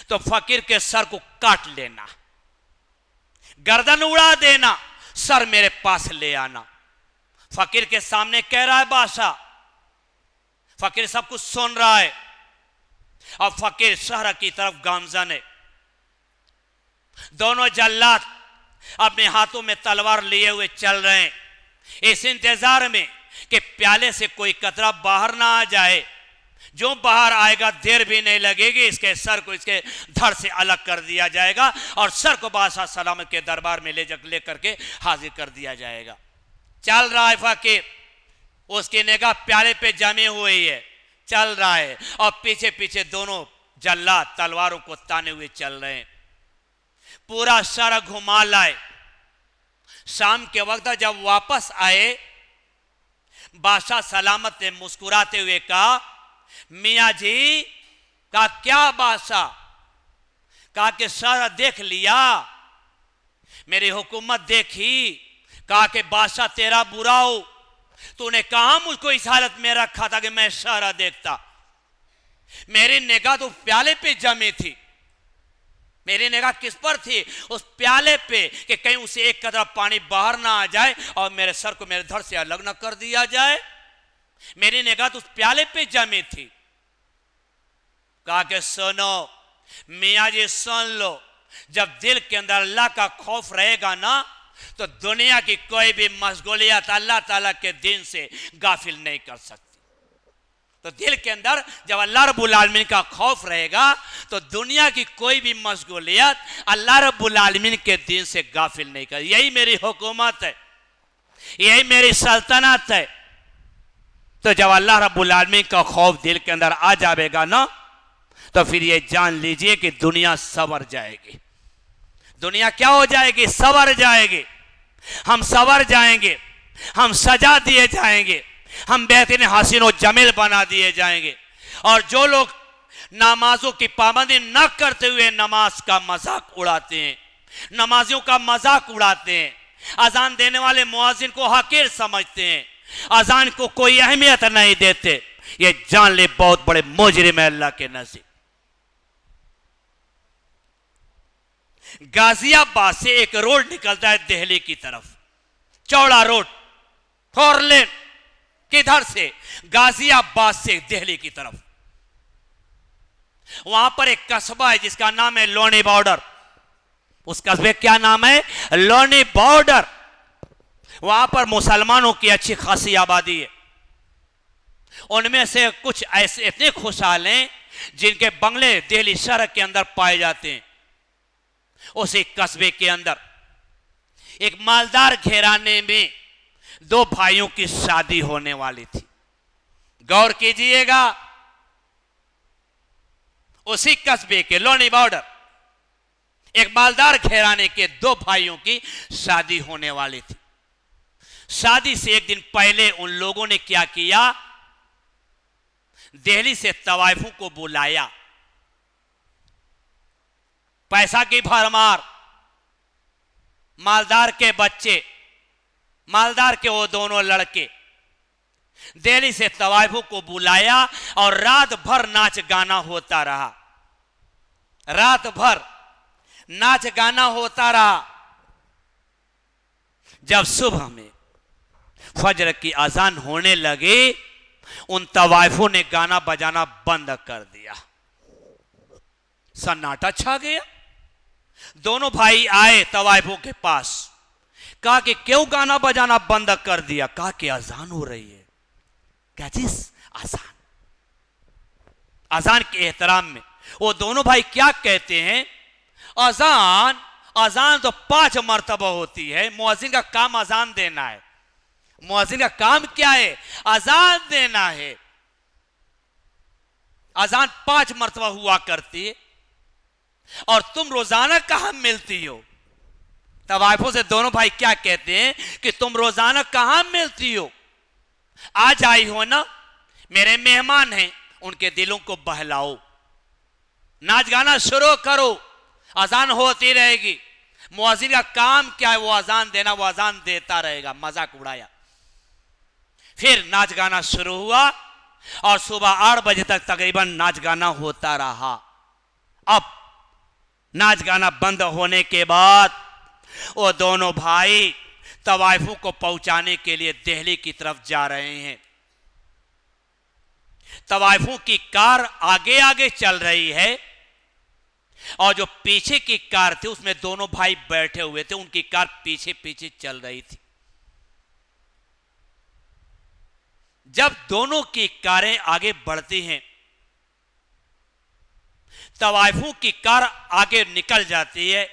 तो फकीर के सर को काट लेना, गर्दन उड़ा देना, सर मेरे पास ले आना। फकीर के सामने कह रहा है बादशाह, फकीर सब कुछ सुन रहा है, और फकीर शहर की तरफ गामजन है। दोनों जल्लाद अपने हाथों में तलवार लिए हुए चल रहे हैं, इस इंतजार में कि प्याले से कोई कतरा बाहर ना आ जाए। जो बाहर आएगा देर भी नहीं लगेगी, इसके सर को इसके धड़ से अलग कर दिया जाएगा और सर को बादशाह सलामत के दरबार में ले करके हाजिर कर दिया जाएगा। चल रहा है फकीर, उसकी निगाह प्याले पे जमी हुई है, चल रहा है, और पीछे पीछे दोनों जल्लाद तलवारों को ताने हुए चल रहे हैं। पूरा शहर घुमा लाए। शाम के वक्त जब वापस आए, बादशाह सलामत ने मुस्कुराते हुए कहा, मियाँ जी। कहा क्या बादशाह? कहा कि शहर देख लिया, मेरी हुकूमत देखी। कहा कि बादशाह तेरा बुरा हो, तूने कहा मुझको इस हालत में रखा था कि मैं शहर देखता। मेरी निगाह तो प्याले पे जमी थी। मेरी निगाह किस पर थी? उस प्याले पे, कि कहीं उसे एक कतरा पानी बाहर ना आ जाए और मेरे सर को मेरे धड़ से अलग ना कर दिया जाए। मेरी निगाह तो उस प्याले पे जमी थी। कहा कि सुनो मियाँ जी, सुन लो, जब दिल के अंदर अल्लाह का खौफ रहेगा ना, तो दुनिया की कोई भी मशगूलियत अल्लाह ताला के दिन से गाफिल नहीं कर सकती। तो दिल के अंदर जब अल्लाह रब्बुल आलमीन का खौफ रहेगा, तो दुनिया की कोई भी मशगूलियत अल्लाह रब्बुल आलमीन के दिन से गाफिल नहीं कर। यही मेरी हुकूमत है, यही मेरी सल्तनत है। तो जब अल्लाह रब्बुल आलमीन का खौफ दिल के अंदर आ जाएगा ना, तो फिर ये जान लीजिए कि दुनिया सवर जाएगी। दुनिया क्या हो जाएगी? सवर जाएगी। हम सवर जाएंगे, हम सजा दिए जाएंगे, हम बेहतरीन हसीन और जमील बना दिए जाएंगे। और जो लोग नमाजों की पाबंदी न करते हुए नमाज का मजाक उड़ाते हैं, नमाजियों का मजाक उड़ाते हैं, अजान देने वाले मुअज्जिन को हकीर समझते हैं, अजान को कोई अहमियत नहीं देते, ये जान ले बहुत बड़े मुजरिम है अल्लाह के नज़दीक। गाजियाबाद से एक रोड निकलता है दिल्ली की तरफ, चौड़ा रोड, 4 लेन। किधर से? गाजियाबाद से दिल्ली की तरफ। वहां पर एक कस्बा है जिसका नाम है लोनी बॉर्डर। उस कस्बे क्या नाम है? लोनी बॉर्डर। वहां पर मुसलमानों की अच्छी खासी आबादी है। उनमें से कुछ ऐसे इतने खुशहाल हैं जिनके बंगले दिल्ली शहर के अंदर पाए जाते हैं। उसी कस्बे के अंदर एक मालदार घराने में 2 भाइयों की शादी होने वाली थी। गौर कीजिएगा, उसी कस्बे के लोनी बॉर्डर एक मालदार घराने के 2 भाइयों की शादी होने वाली थी। शादी से एक दिन पहले उन लोगों ने क्या किया? दिल्ली से तवाइफों को बुलाया। पैसा की भरमार, मालदार के बच्चे, मालदार के वो दोनों लड़के दिल्ली से तवाइफों को बुलाया और रात भर नाच गाना होता रहा। रात भर नाच गाना होता रहा। जब सुबह में फजर की अजान होने लगी, उन तवाइफों ने गाना बजाना बंद कर दिया। सन्नाटा छा गया। दोनों भाई आए तवाइफों के पास, कहा कि क्यों गाना बजाना बंद कर दिया? कहा कि अजान हो रही है। क्या चीज? अजान। अजान के एहतराम में वो दोनों भाई क्या कहते हैं? अजान, अजान तो 5 मर्तबा होती है। मुअज्जिन का काम अजान देना है। मुअज्जिन का काम क्या है? अजान देना है। अजान 5 मर्तबा हुआ करती है और तुम रोजाना कहां मिलती हो? तवाइफों से दोनों भाई क्या कहते हैं कि तुम रोजाना कहां मिलती हो? आज आई हो ना, मेरे मेहमान हैं, उनके दिलों को बहलाओ, नाच गाना शुरू करो, अजान होती रहेगी। मुअज्जिन का काम क्या है? वो अजान देना, वो अजान देता रहेगा। मजाक उड़ाया। फिर नाच गाना शुरू हुआ और सुबह 8 बजे तक तकरीबन नाच गाना होता रहा। अब नाच गाना बंद होने के बाद वो दोनों भाई तवाइफों को पहुंचाने के लिए दिल्ली की तरफ जा रहे हैं। तवाइफों की कार आगे आगे चल रही है और जो पीछे की कार थी उसमें दोनों भाई बैठे हुए थे। उनकी कार पीछे पीछे चल रही थी। जब दोनों की कारें आगे बढ़ती हैं, तवाइफों की कार आगे निकल जाती है।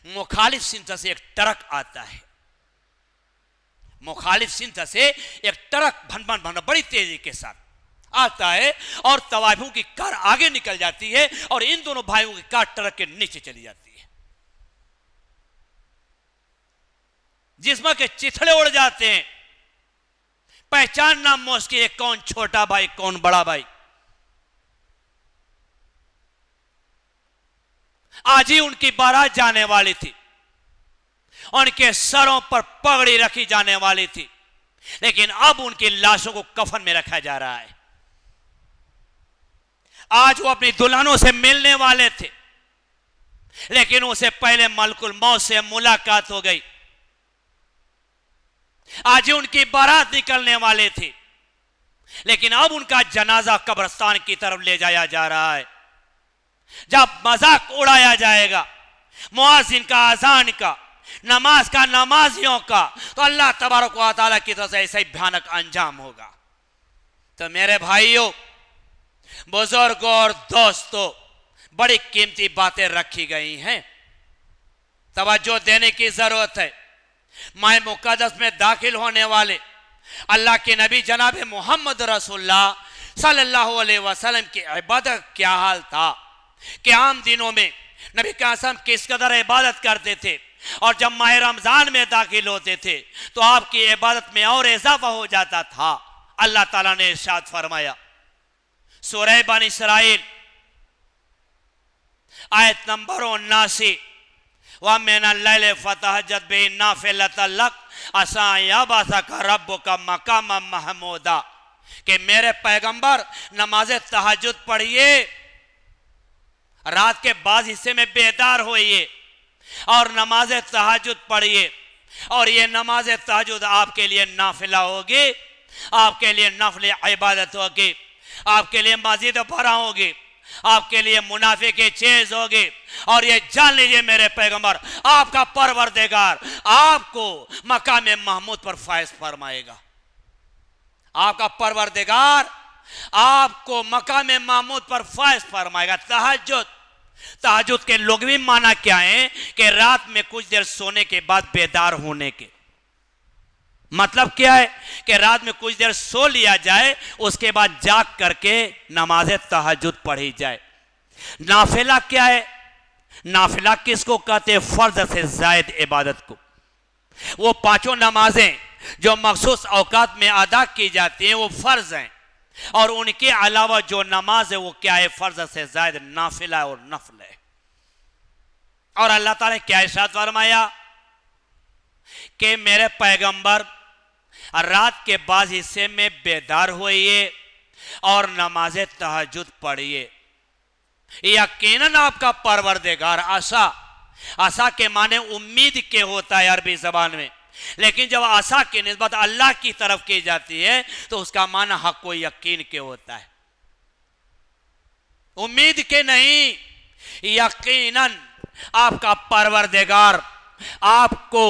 मुखालिफ सिमत से एक ट्रक आता है। मुखालिफ सिमत से एक ट्रक भन भन भन बड़ी तेजी के साथ आता है और तवाइफों की कार आगे निकल जाती है और इन दोनों भाइयों की कार ट्रक के नीचे चली जाती है। जिस्म के चिथड़े उड़ जाते हैं। पहचानना मुश्किल है कौन छोटा भाई कौन बड़ा भाई। आज ही उनकी बारात जाने वाली थी, उनके सरों पर पगड़ी रखी जाने वाली थी, लेकिन अब उनकी लाशों को कफन में रखा जा रहा है। आज वो अपनी दुल्हनों से मिलने वाले थे, लेकिन उसे पहले मलकुल मौत से मुलाकात हो गई। आज उनकी बारात निकलने वाले थे, लेकिन अब उनका जनाजा कब्रिस्तान की तरफ ले जाया जा रहा है। जब मजाक उड़ाया जाएगा मुआजिन का, अजान का, नमाज का, नमाजियों का, तो अल्लाह तबारक व तआला की तरफ से ऐसा ही भयानक अंजाम होगा। तो मेरे भाइयों, बुजुर्गों और दोस्तों, बड़ी कीमती बातें रखी गई हैं, तवज्जो देने की जरूरत है। माह मुक़द्दस में दाखिल होने वाले अल्लाह के नबी जनाब मोहम्मद रसूलुल्लाह सल्लल्लाहु अलैहि वसल्लम की इबादत क्या हाल था कि आम दिनों में नबी कासम किस कदर इबादत करते थे, और जब माह रमजान में दाखिल होते थे तो आपकी इबादत में और इजाफा हो जाता था। अल्लाह ताला ने इरशाद फरमाया, सूरह बनी इसराइल आयत नंबर 79, व मिनल लैल फतहज्जद बिही नाफिलतन लक असा यबअसक रब्बुका मकाम महमूदा, कि मेरे पैगंबर नमाज तहज्जुद पढ़िए, रात के बाद हिस्से में बेदार होइए और नमाज तहज्जुद पढ़िए, और ये नमाज तहज्जुद आपके लिए नाफिला होगी, आपके लिए नफल इबादत होगी, आपके लिए मस्जिद भरा होगी, आपके लिए मुनाफे की चीज होगी। और ये जान लीजिए मेरे पैगंबर, आपका परवरदिगार आपको मकाम महमूद पर फायज फरमाएगा। आपका परवरदिगार आपको मकाम महमूद पर फायज फरमाएगा। तहज्जुद, तहज्जुद के लुग़वी माना क्या है कि रात में कुछ देर सोने के बाद बेदार होने के मतलब क्या है कि रात में कुछ देर सो लिया जाए, उसके बाद जाग करके नमाज तहज्जुद पढ़ी जाए। नाफिला क्या है? नाफिला किसको कहते हैं? फर्ज से जायद इबादत को। वो पांचों नमाजें जो मखसूस औकात में अदा की जाती हैं वो फर्ज हैं, और उनके अलावा जो नमाज है वो क्या है? फर्ज से जायद नाफिला और नफल है। और अल्लाह ताला ने क्या इरशाद फरमाया कि मेरे पैगंबर रात के बाद हिस्से में बेदार होइए और नमाज तहज्जुद पढ़िए। यकीनन आपका परवरदिगार, आशा, आशा के माने उम्मीद के होता है अरबी जबान में, लेकिन जब आशा की निस्बत अल्लाह की तरफ की जाती है तो उसका माना हक व यकीन के होता है, उम्मीद के नहीं। यकीनन आपका परवरदिगार आपको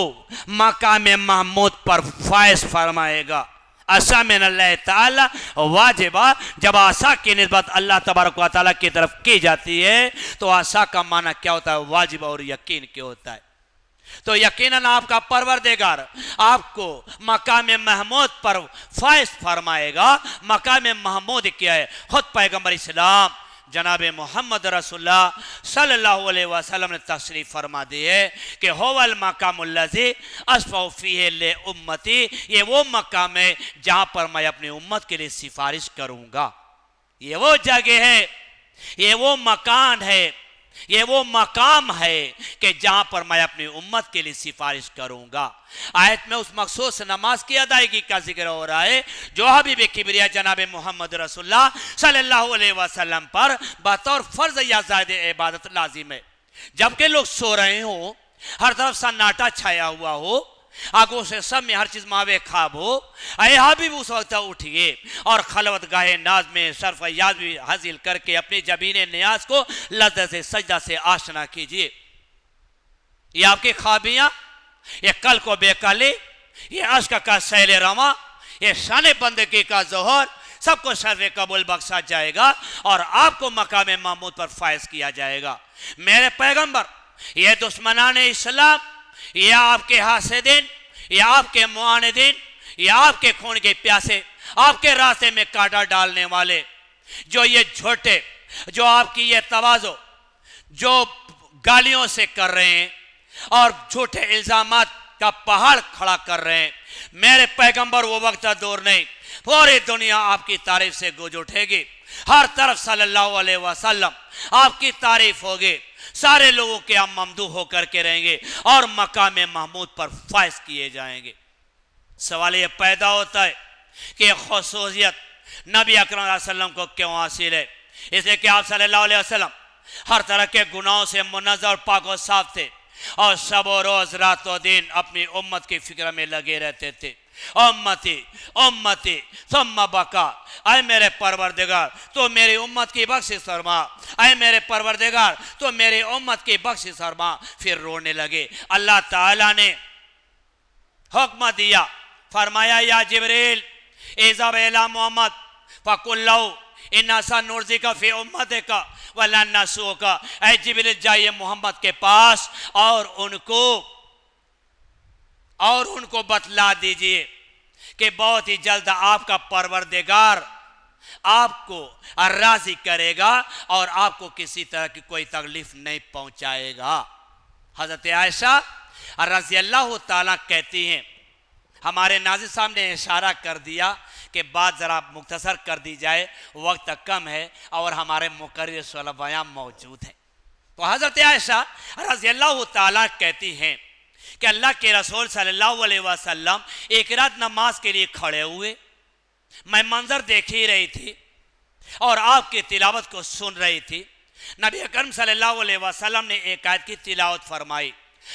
मकाम महमूद पर फायज फरमाएगा। आशा में अल्लाह ताला वाजिबा, जब आशा की निस्बत अल्लाह तबारक व तआला की तरफ की जाती है तो आशा का माना क्या होता है? वाजिब और यकीन के होता है। तो यकीनन आपका परवरदिगार आपको मकाम महमूद पर फायज फरमाएगा। मकाम महमूद क्या है? खुद पैगंबर इस्लाम जनाब मोहम्मद रसूलुल्लाह सल्लल्लाहु अलैहि वसल्लम ने तशरीफ फरमा दी है कि होवल मकामुल्लज़ी अस्फ़उ फ़ीहि ले उम्मती, ये वो मकाम है जहाँ पर मैं अपनी उम्मत के लिए सिफारिश करूँगा। ये वो जगह है, ये वो मकान है, ये वो मकाम है कि जहां पर मैं अपनी उम्मत के लिए सिफारिश करूंगा। आयत में उस मखसूस नमाज की अदायगी का जिक्र हो रहा है जो हबीब किबरिया जनाब मोहम्मद रसूलुल्लाह सल्लल्लाहु अलैहि वसल्लम पर बतौर फर्ज या ज़ायद इबादत लाजिम है। जबकि लोग सो रहे हो, हर तरफ सन्नाटा छाया हुआ हो, आगों से सब में हर चीज मावे खाब हो, अय हबीब उस वक्त उठिए और खलवत गाहे नाज में शर्फ याद भी हासिल करके अपने जबीने नियाज को लज्जत से सजदा से आशना कीजिए। ये आपकी ख्वाबियां, ये कल को बेकाली, ये अश्क का सैल रवा, ये शान बंदगी का जोहर, सबको शर्फ कबूल बख्शा जाएगा और आपको मकाम महमूद पर फायज किया जाएगा। मेरे पैगंबर, ये दुश्मनान इस्लाम, ये आपके हासिदीन, ये आपके मुआनिदीन, ये आपके खून के प्यासे, आपके रास्ते में कांटा डालने वाले, जो ये झूठे, जो आपकी ये तवाज़ो, जो गालियों से कर रहे हैं और झूठे इल्जामात का पहाड़ खड़ा कर रहे हैं, मेरे पैगंबर वो वक्त दूर नहीं, पूरी दुनिया आपकी तारीफ से गूंज उठेगी। हर तरफ सल्लल्लाहु अलैहि वसल्लम आपकी तारीफ होगी, सारे लोगों के आप ममदूह होकर के रहेंगे और मकाम महमूद पर फायज किए जाएंगे। सवाल ये पैदा होता है कि खुसूसियत नबी अकरम सल्लल्लाहु अलैहि वसल्लम को क्यों हासिल है? इसलिए कि आप सल्लल्लाहु अलैहि वसल्लम हर तरह के गुनाहों से मुनज़्ज़ह और पाक और साफ थे और शब और रोज रात और दिन अपनी उम्मत की फिक्र में लगे रहते थे। उम्मती उम्मती सुम्मा बका, ऐ मेरे परवरदिगार तो मेरी उम्मत की बख्शिश फरमा, ऐ मेरे परवरदिगार तो मेरी उम्मत की बख्शिश फरमा। फिर रोने लगे। अल्लाह ताला ने हुक्म दिया, फरमाया या जिब्रील इज़हब इला मोहम्मद फकुल लहू इन्ना सनुर्ज़िका फी उम्मतिका वलन नसूका। ऐ जिब्रील जाइए मोहम्मद के पास और उनको बतला दीजिए कि बहुत ही जल्द आपका परवरदिगार आपको राजी करेगा और आपको किसी तरह की कोई तकलीफ नहीं पहुंचाएगा। हजरत आयशा रज़ी अल्लाह ताला कहती हैं, हमारे नाज़िर साहब ने इशारा कर दिया कि बात ज़रा मुख्तसर कर दी जाए, वक्त कम है और हमारे मुकर्रिर सलफ़ मौजूद हैं। तो हज़रत आयशा रज़ी अल्लाह ताला कहती हैं कि अल्लाह के रसूल सल्लल्लाहु अलैहि वसल्लम एक रात नमाज के लिए खड़े हुए, मैं मंजर देख ही रही थी और आपकी तिलावत को सुन रही थी। नबी अकरम सल्लल्लाहु अलैहि वसल्लम ने एक आयत की तिलावत फरमाई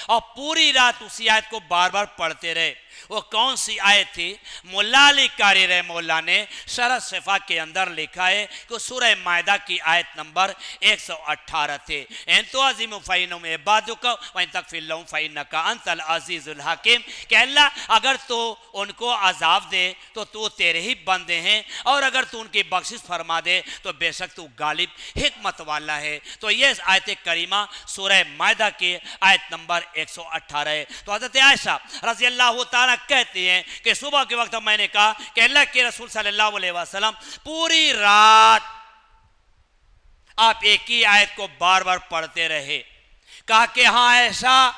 और पूरी रात उसी आयत को बार बार पढ़ते रहे। वो कौन सी आयत थी? मुल्ला अली कारी रहमतुल्लाह ने शरह शिफा के अंदर लिखा है कि सूरह मायदा की आयत नंबर 118 थे। एन तो अजीम फ़ैनुम इबादुका वन तकफिल्लहुम फ़इन्नका अंतल अज़ीज़ुल हकीम, कि अल्लाह अगर तो उनको अजाब दे तो तू तेरे ही बंदे हैं और अगर तू उनकी बख्शिश फरमा दे तो बेशक तू गालिब हिकमत वाला है। तो ये आयत करीमा सूरह मायदा की आयत नंबर 118 है। तो हज़रत आयशा रज़ी अल्लाह ताला कहती हैं कि सुबह के वक्त मैंने कहा कि अल्लाह के रसूल सल्लल्लाहु अलैहि वसल्लम पूरी रात आप एक ही आयत को बार बार पढ़ते रहे। कहा कि हाँ ऐसा,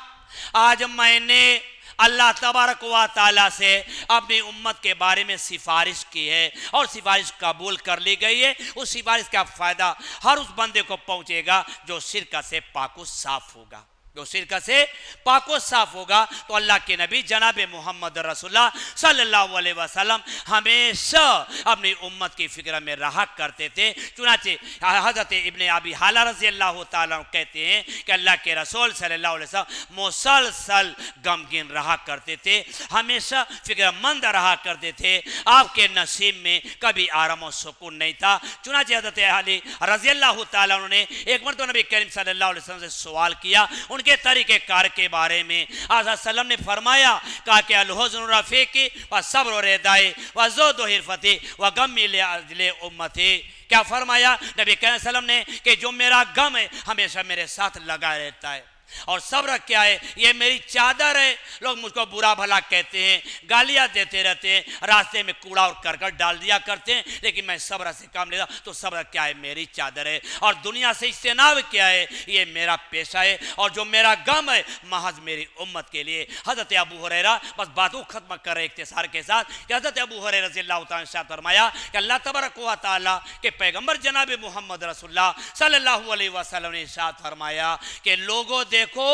आज मैंने अल्लाह तबारक व तआला से अपनी उम्मत के बारे में सिफारिश की है और सिफारिश कबूल कर ली गई है। उस सिफारिश का फ़ायदा हर उस बंदे को पहुँचेगा जो शिरक से पाक साफ होगा, जो शिरक से पाको साफ होगा। तो अल्लाह के नबी जनाब मोहम्मद रसूलुल्लाह सल्लल्लाहु अलैहि वसल्लम हमेशा अपनी उम्मत की फिक्र में रहा करते थे। चुनाचे हज़रत इब्ने अबी हाला रज़ी अल्लाह ताला कहते हैं कि अल्लाह के रसूल सल्लल्लाहु अलैहि वसल्लम मुसलसल गमगीन रहा करते थे, हमेशा फिक्रमंद रहा करते थे। आपके नसीब में कभी आराम और सुकून नहीं था। चुनाचे हज़रत अली रज़ी अल्लाह ताला ने एक मरतबा नबी करीम सल्लल्लाहु अलैहि वसल्लम से सवाल किया उनके तरीके कार के बारे में। आज़ा सल्लम ने फरमाया कहा कि अल-हुज़्न रफ़ीक़ी व सब्र रिदाई व ज़ुहद हिरफ़ती व गम्मी लिअजली उम्मती। क्या फरमाया नबी करीम सल्लम ने कि जो मेरा गम है हमेशा मेरे साथ लगा रहता है और सब्र क्या है, ये मेरी चादर है। लोग मुझको बुरा भला कहते हैं, गालियाँ देते रहते हैं, रास्ते में कूड़ा और करकट डाल दिया करते हैं, लेकिन मैं सब्र से काम लेता। तो सब्र क्या है? मेरी चादर है। और दुनिया से इज्तिनाब क्या है? ये मेरा पेशा है। और जो मेरा गम है महज मेरी उम्मत के लिए। हज़रत अबू हुरैरा, बस बातों खत्म कर रहे इख्तिसार के साथ, हज़रत अबू हुरैरा रज़ियल्लाहु ताला अन्हु फरमाया कि अल्लाह तबारक व तआला के पैगम्बर जनाब मोहम्मद रसूलुल्लाह सल्लल्लाहु अलैहि वसल्लम ने इरशाद फरमाया कि लोगों देखो,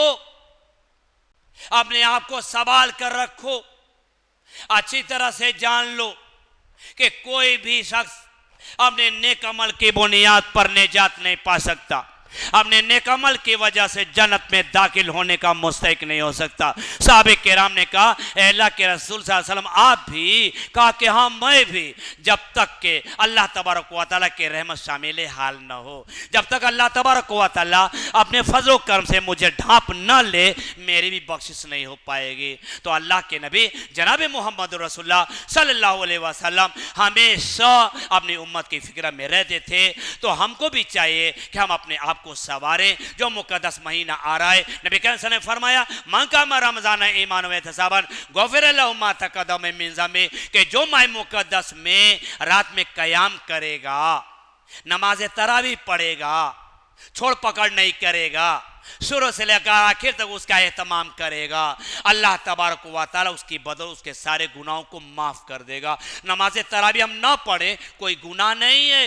अपने आप को संभाल कर रखो, अच्छी तरह से जान लो कि कोई भी शख्स अपने नेक अमल की बुनियाद पर निजात नहीं पा सकता, अपने नेक अमल की वजह से जन्नत में दाखिल होने का मुस्तहिक नहीं हो सकता। साहबे किराम ने कहा अल्लाह के रसूल सल्लल्लाहु अलैहि वसल्लम आप भी? कहा कि हाँ मैं भी, जब तक के अल्लाह तबारक व तआला के रहमत शामिल हाल न हो, जब तक अल्लाह तबारक व तआला अपने फजल करम से मुझे ढांप न ले मेरी भी बख्शिश नहीं हो पाएगी। तो अल्लाह के नबी जनाब मोहम्मद रसूलुल्लाह सल्लल्लाहु अलैहि वसल्लम हमेशा अपनी उम्मत की फिक्र में रहते थे। तो हमको भी चाहिए कि हम अपने आप को सवारें। जो मुकद्दस महीना आ रहा है, नबी करीम सल्लल्लाहु अलैहि वसल्लम ने फरमाया मन कामा रमज़ान ईमान व एहतिसाबन गुफ़िर लहु मा तक़द्दम मिन ज़म्बि, कि जो माह मुकद्दस में रात में क़याम करेगा, नमाज तरावी पढ़ेगा, छोड़ पकड़ नहीं करेगा, शुरू से लेकर आखिर तक उसका एहतमाम करेगा, अल्लाह तबारक व तआला उसकी बदौलत उसके सारे गुनाहों को माफ़ कर देगा। नमाज तरावी हम ना पढ़े कोई गुनाह नहीं है,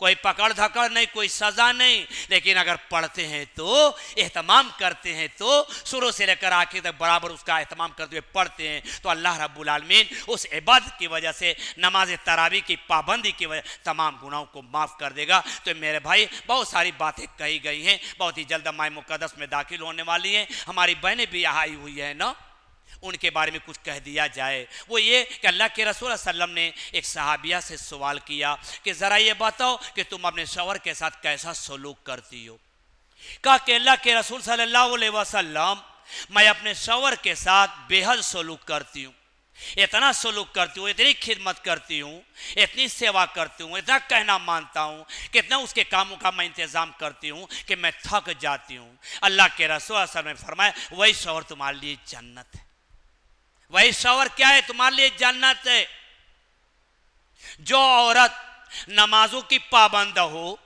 कोई पकड़ धकड़ नहीं, कोई सजा नहीं, लेकिन अगर पढ़ते हैं तो एहतमाम करते हैं तो शुरू से लेकर आखिर तक बराबर उसका एहतमाम करते हुए पढ़ते हैं तो अल्लाह रब्बुल आलमीन उस इबादत की वजह से, नमाज तरावी की पाबंदी की वजह तमाम गुनाहों को माफ़ कर देगा। तो मेरे भाई बहुत सारी बातें कही गई हैं, बहुत ही जल्द माह मुक़द्दस में दाखिल होने वाली हैं, हमारी बहनें भी यहाँ आई हुई है ना, उनके बारे में कुछ कह दिया जाए। वो ये कि अल्लाह के रसूल सल्लम ने एक सहाबिया से सवाल किया कि ज़रा ये बताओ कि तुम अपने शौहर के साथ कैसा सलूक करती हो। कहा कि अल्लाह के रसूल सल्लल्लाहु अलैहि वसल्लम, मैं अपने शौहर के साथ बेहद सलूक करती हूँ, इतना सलूक करती हूँ, इतनी खिदमत करती हूँ, इतनी सेवा करती हूँ, इतना कहना मानता हूँ, कितना उसके कामों का मैं इंतज़ाम करती हूँ कि मैं थक जाती हूँ। अल्लाह के रसूल सल्लल्लाहु अलैहि वसल्लम ने फरमाया वही शौहर तुम्हारे लिए जन्नत है। वही शौहर क्या है? तुम्हारे लिए जन्नत है। जो औरत नमाजों की पाबंद हो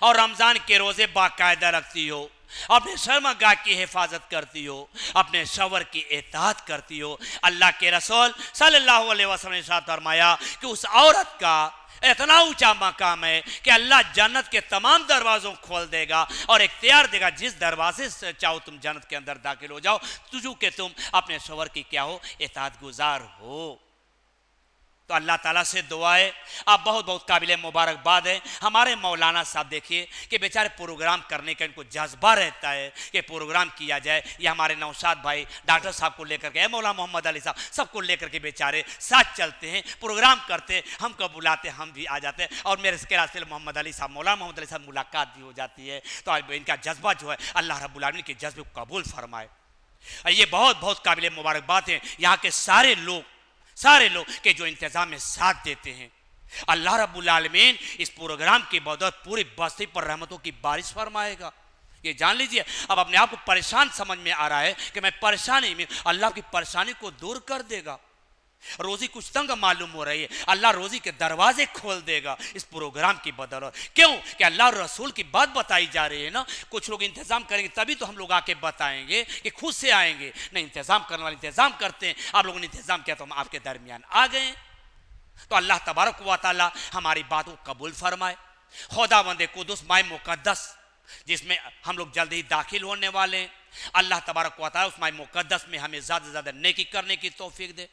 और रमज़ान के रोज़े बाकायदा रखती हो, अपने शर्मगाह की हिफाजत करती हो, अपने शौहर की इताअत करती हो, अल्लाह के रसूल सल्लल्लाहु अलैहि वसल्लम ने साथ फरमाया कि उस औरत का इतना ऊंचा मकाम है कि अल्लाह जन्नत के तमाम दरवाज़ों खोल देगा और इख्तियार देगा, जिस दरवाजे से चाहो तुम जन्नत के अंदर दाखिल हो जाओ, तुझू के तुम अपने शौहर की क्या हो, इताअत गुजार हो। तो अल्लाह ताला से दुआ है, आप बहुत बहुत काबिल मुबारकबाद है। हमारे मौलाना साहब देखिए कि बेचारे प्रोग्राम करने का इनको जज्बा रहता है कि प्रोग्राम किया जाए। ये हमारे नौशाद भाई डॉक्टर साहब को लेकर के, मौलाना मोहम्मद अली साहब, सबको लेकर के बेचारे साथ चलते हैं, प्रोग्राम करते हैं, हमको बुलाते, हम भी आ जाते हैं और मेरे इसके रास्ते मोहम्मद अली साहब, मौलाना मोहम्मद अली साहब मुलाकात भी हो जाती है। तो इनका जज्बा जो है अल्लाह रब्बुल आलमीन के जज्बे को कबूल फरमाए। ये बहुत बहुत काबिल मुबारकबाद है यहाँ के सारे लोग के जो इंतजाम में साथ देते हैं। अल्लाह रब्बुल आलमीन इस प्रोग्राम की बदौलत पूरी बस्ती पर रहमतों की बारिश फरमाएगा। ये जान लीजिए। अब अपने आप को परेशान समझ में आ रहा है कि मैं परेशानी में, अल्लाह की परेशानी को दूर कर देगा। रोजी कुछ तंग मालूम हो रही है, अल्लाह रोजी के दरवाजे खोल देगा इस प्रोग्राम की बदौलत। क्यों? कि अल्लाह और रसूल की बात बताई जा रही है ना। कुछ लोग इंतजाम करेंगे तभी तो हम लोग आके बताएंगे कि खुद से आएंगे, नहीं इंतजाम करने वाले इंतजाम करते हैं। आप लोगों ने इंतजाम किया तो हम आपके दरमियान आ गए। तो अल्लाह तबारक व तआला हमारी बात को कबूल फरमाए। खुदावंद कुद्दूस माह मुक़द्दस जिसमें हम लोग जल्द ही दाखिल होने वाले हैं, अल्लाह तबारक व तआला उस माह मुक़द्दस में हमें ज़्यादा से ज़्यादा नेकी करने की तौफीक दे।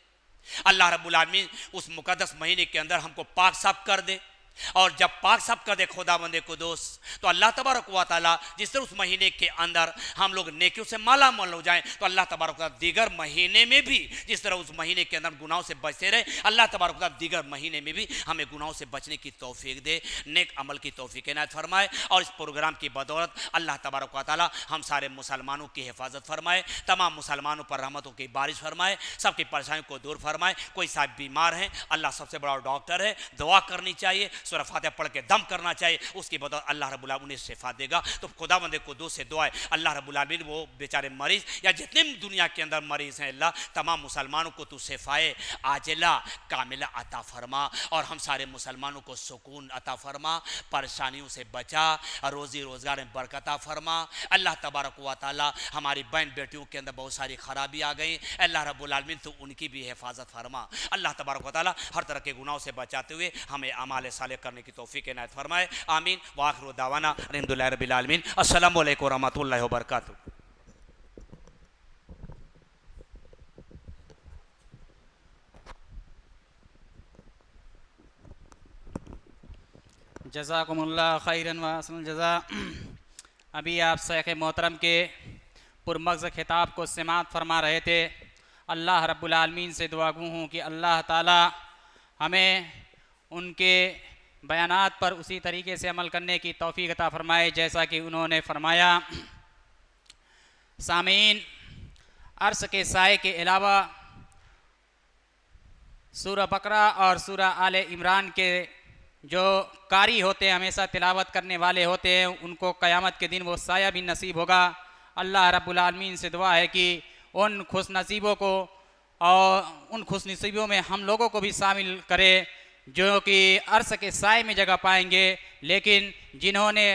अल्लाह रब्बुल आलमीन उस मुक़द्दस महीने के अंदर हमको पाक साफ कर दे, और जब पाक साफ कर दे खुदावंद कुद्दूस, तो अल्लाह तबारक व तआला जिस तरह उस महीने के अंदर हम लोग नेकियों से माला माल हो जाएं, तो अल्लाह तबारक व तआला दीगर महीने में भी जिस तरह उस महीने के अंदर गुनाहों से बचते रहे, अल्लाह तबारक व तआला दीगर महीने में भी हमें गुनाहों से बचने की तौफीक दे, नेक अमल की तौफीक इनायत फरमाए। और इस प्रोग्राम की बदौलत अल्लाह तबारक व तआला हम सारे मुसलमानों की हिफाजत फरमाए, तमाम मुसलमानों पर रहमतों की बारिश फरमाए, सबकी परेशानियों को दूर फरमाए। कोई साहब बीमार हैं, अल्लाह सबसे बड़ा डॉक्टर है, दुआ करनी चाहिए, सूरह फातिहा पढ़ के दम करना चाहिए, उसकी बदौलत अल्लाह रब्बुल आलमीन उन्हें शिफा देगा। तो खुदावंद कुद्दूस से दुआ है अल्लाह रब्बुल आलमीन वो बेचारे मरीज या जितने भी दुनिया के अंदर मरीज हैं, अल्लाह तमाम मुसलमानों को तू शिफाए आजिला कामिला अता फरमा, और हम सारे मुसलमानों को सुकून अता फरमा, परेशानियों से बचा, रोज़ी रोज़गार में बरकत फरमा। अल्लाह तबारक व तआला हमारी बहन बेटियों के अंदर बहुत सारी खराबी आ गई, अल्लाह रब्बुल आलमीन तो उनकी भी हिफाजत फरमा। अल्लाह तबारक व तआला हर तरह के गुनाहों से बचाते हुए हमें अमाल सालेह करने की तौफीक इनायत फरमाए। आमीन। व आखिरु दावाना अल्हम्दुलिल्लाहि रब्बिल आलमीन। अस्सलामु अलैकुम व रहमतुल्लाहि व बरकातुहू। जज़ाकुमुल्लाह खैरन व अहसनुल जज़ा। अभी आप शेख मोहतरम के पुरमग़ज़ खिताब को समाअत फरमा रहे थे। अल्लाह रब्बुल आलमीन से दुआ गो हूँ कि अल्लाह ताला हमें उनके बयानात पर उसी तरीके से अमल करने की तौफीक अता फरमाए जैसा कि उन्होंने फरमाया। सामीन, अर्श के साए के अलावा सूरह बकरा और सूरह आले इमरान के जो कारी होते हैं, हमेशा तिलावत करने वाले होते हैं, उनको क़यामत के दिन वो साया भी नसीब होगा। अल्लाह रब्बुल आलमीन से दुआ है कि उन खुश नसीबों को और उन खुश नसीबों में हम लोगों को भी शामिल करे जो कि अर्श के साए में जगह पाएंगे, लेकिन जिन्होंने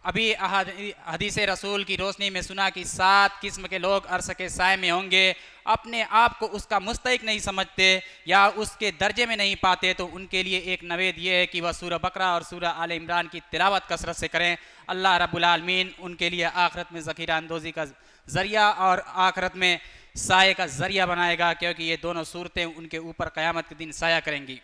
अभी हदीस रसूल की रोशनी में सुना कि 7 किस्म के लोग अर्श के साए में होंगे, अपने आप को उसका मुस्तहिक नहीं समझते या उसके दर्जे में नहीं पाते, तो उनके लिए एक नवेद ये है कि वह सूरह बकरा और सूरह आल इमरान की तिलावत कसरत से करें। अल्लाह रब्बुल आलमीन उनके लिए आखिरत में ज़ख़ीरा अंदोज़ी का ज़रिया और आखिरत में साए का ज़रिया बनाएगा, क्योंकि ये दोनों सूरतें उनके ऊपर क़यामत के दिन साया करेंगी।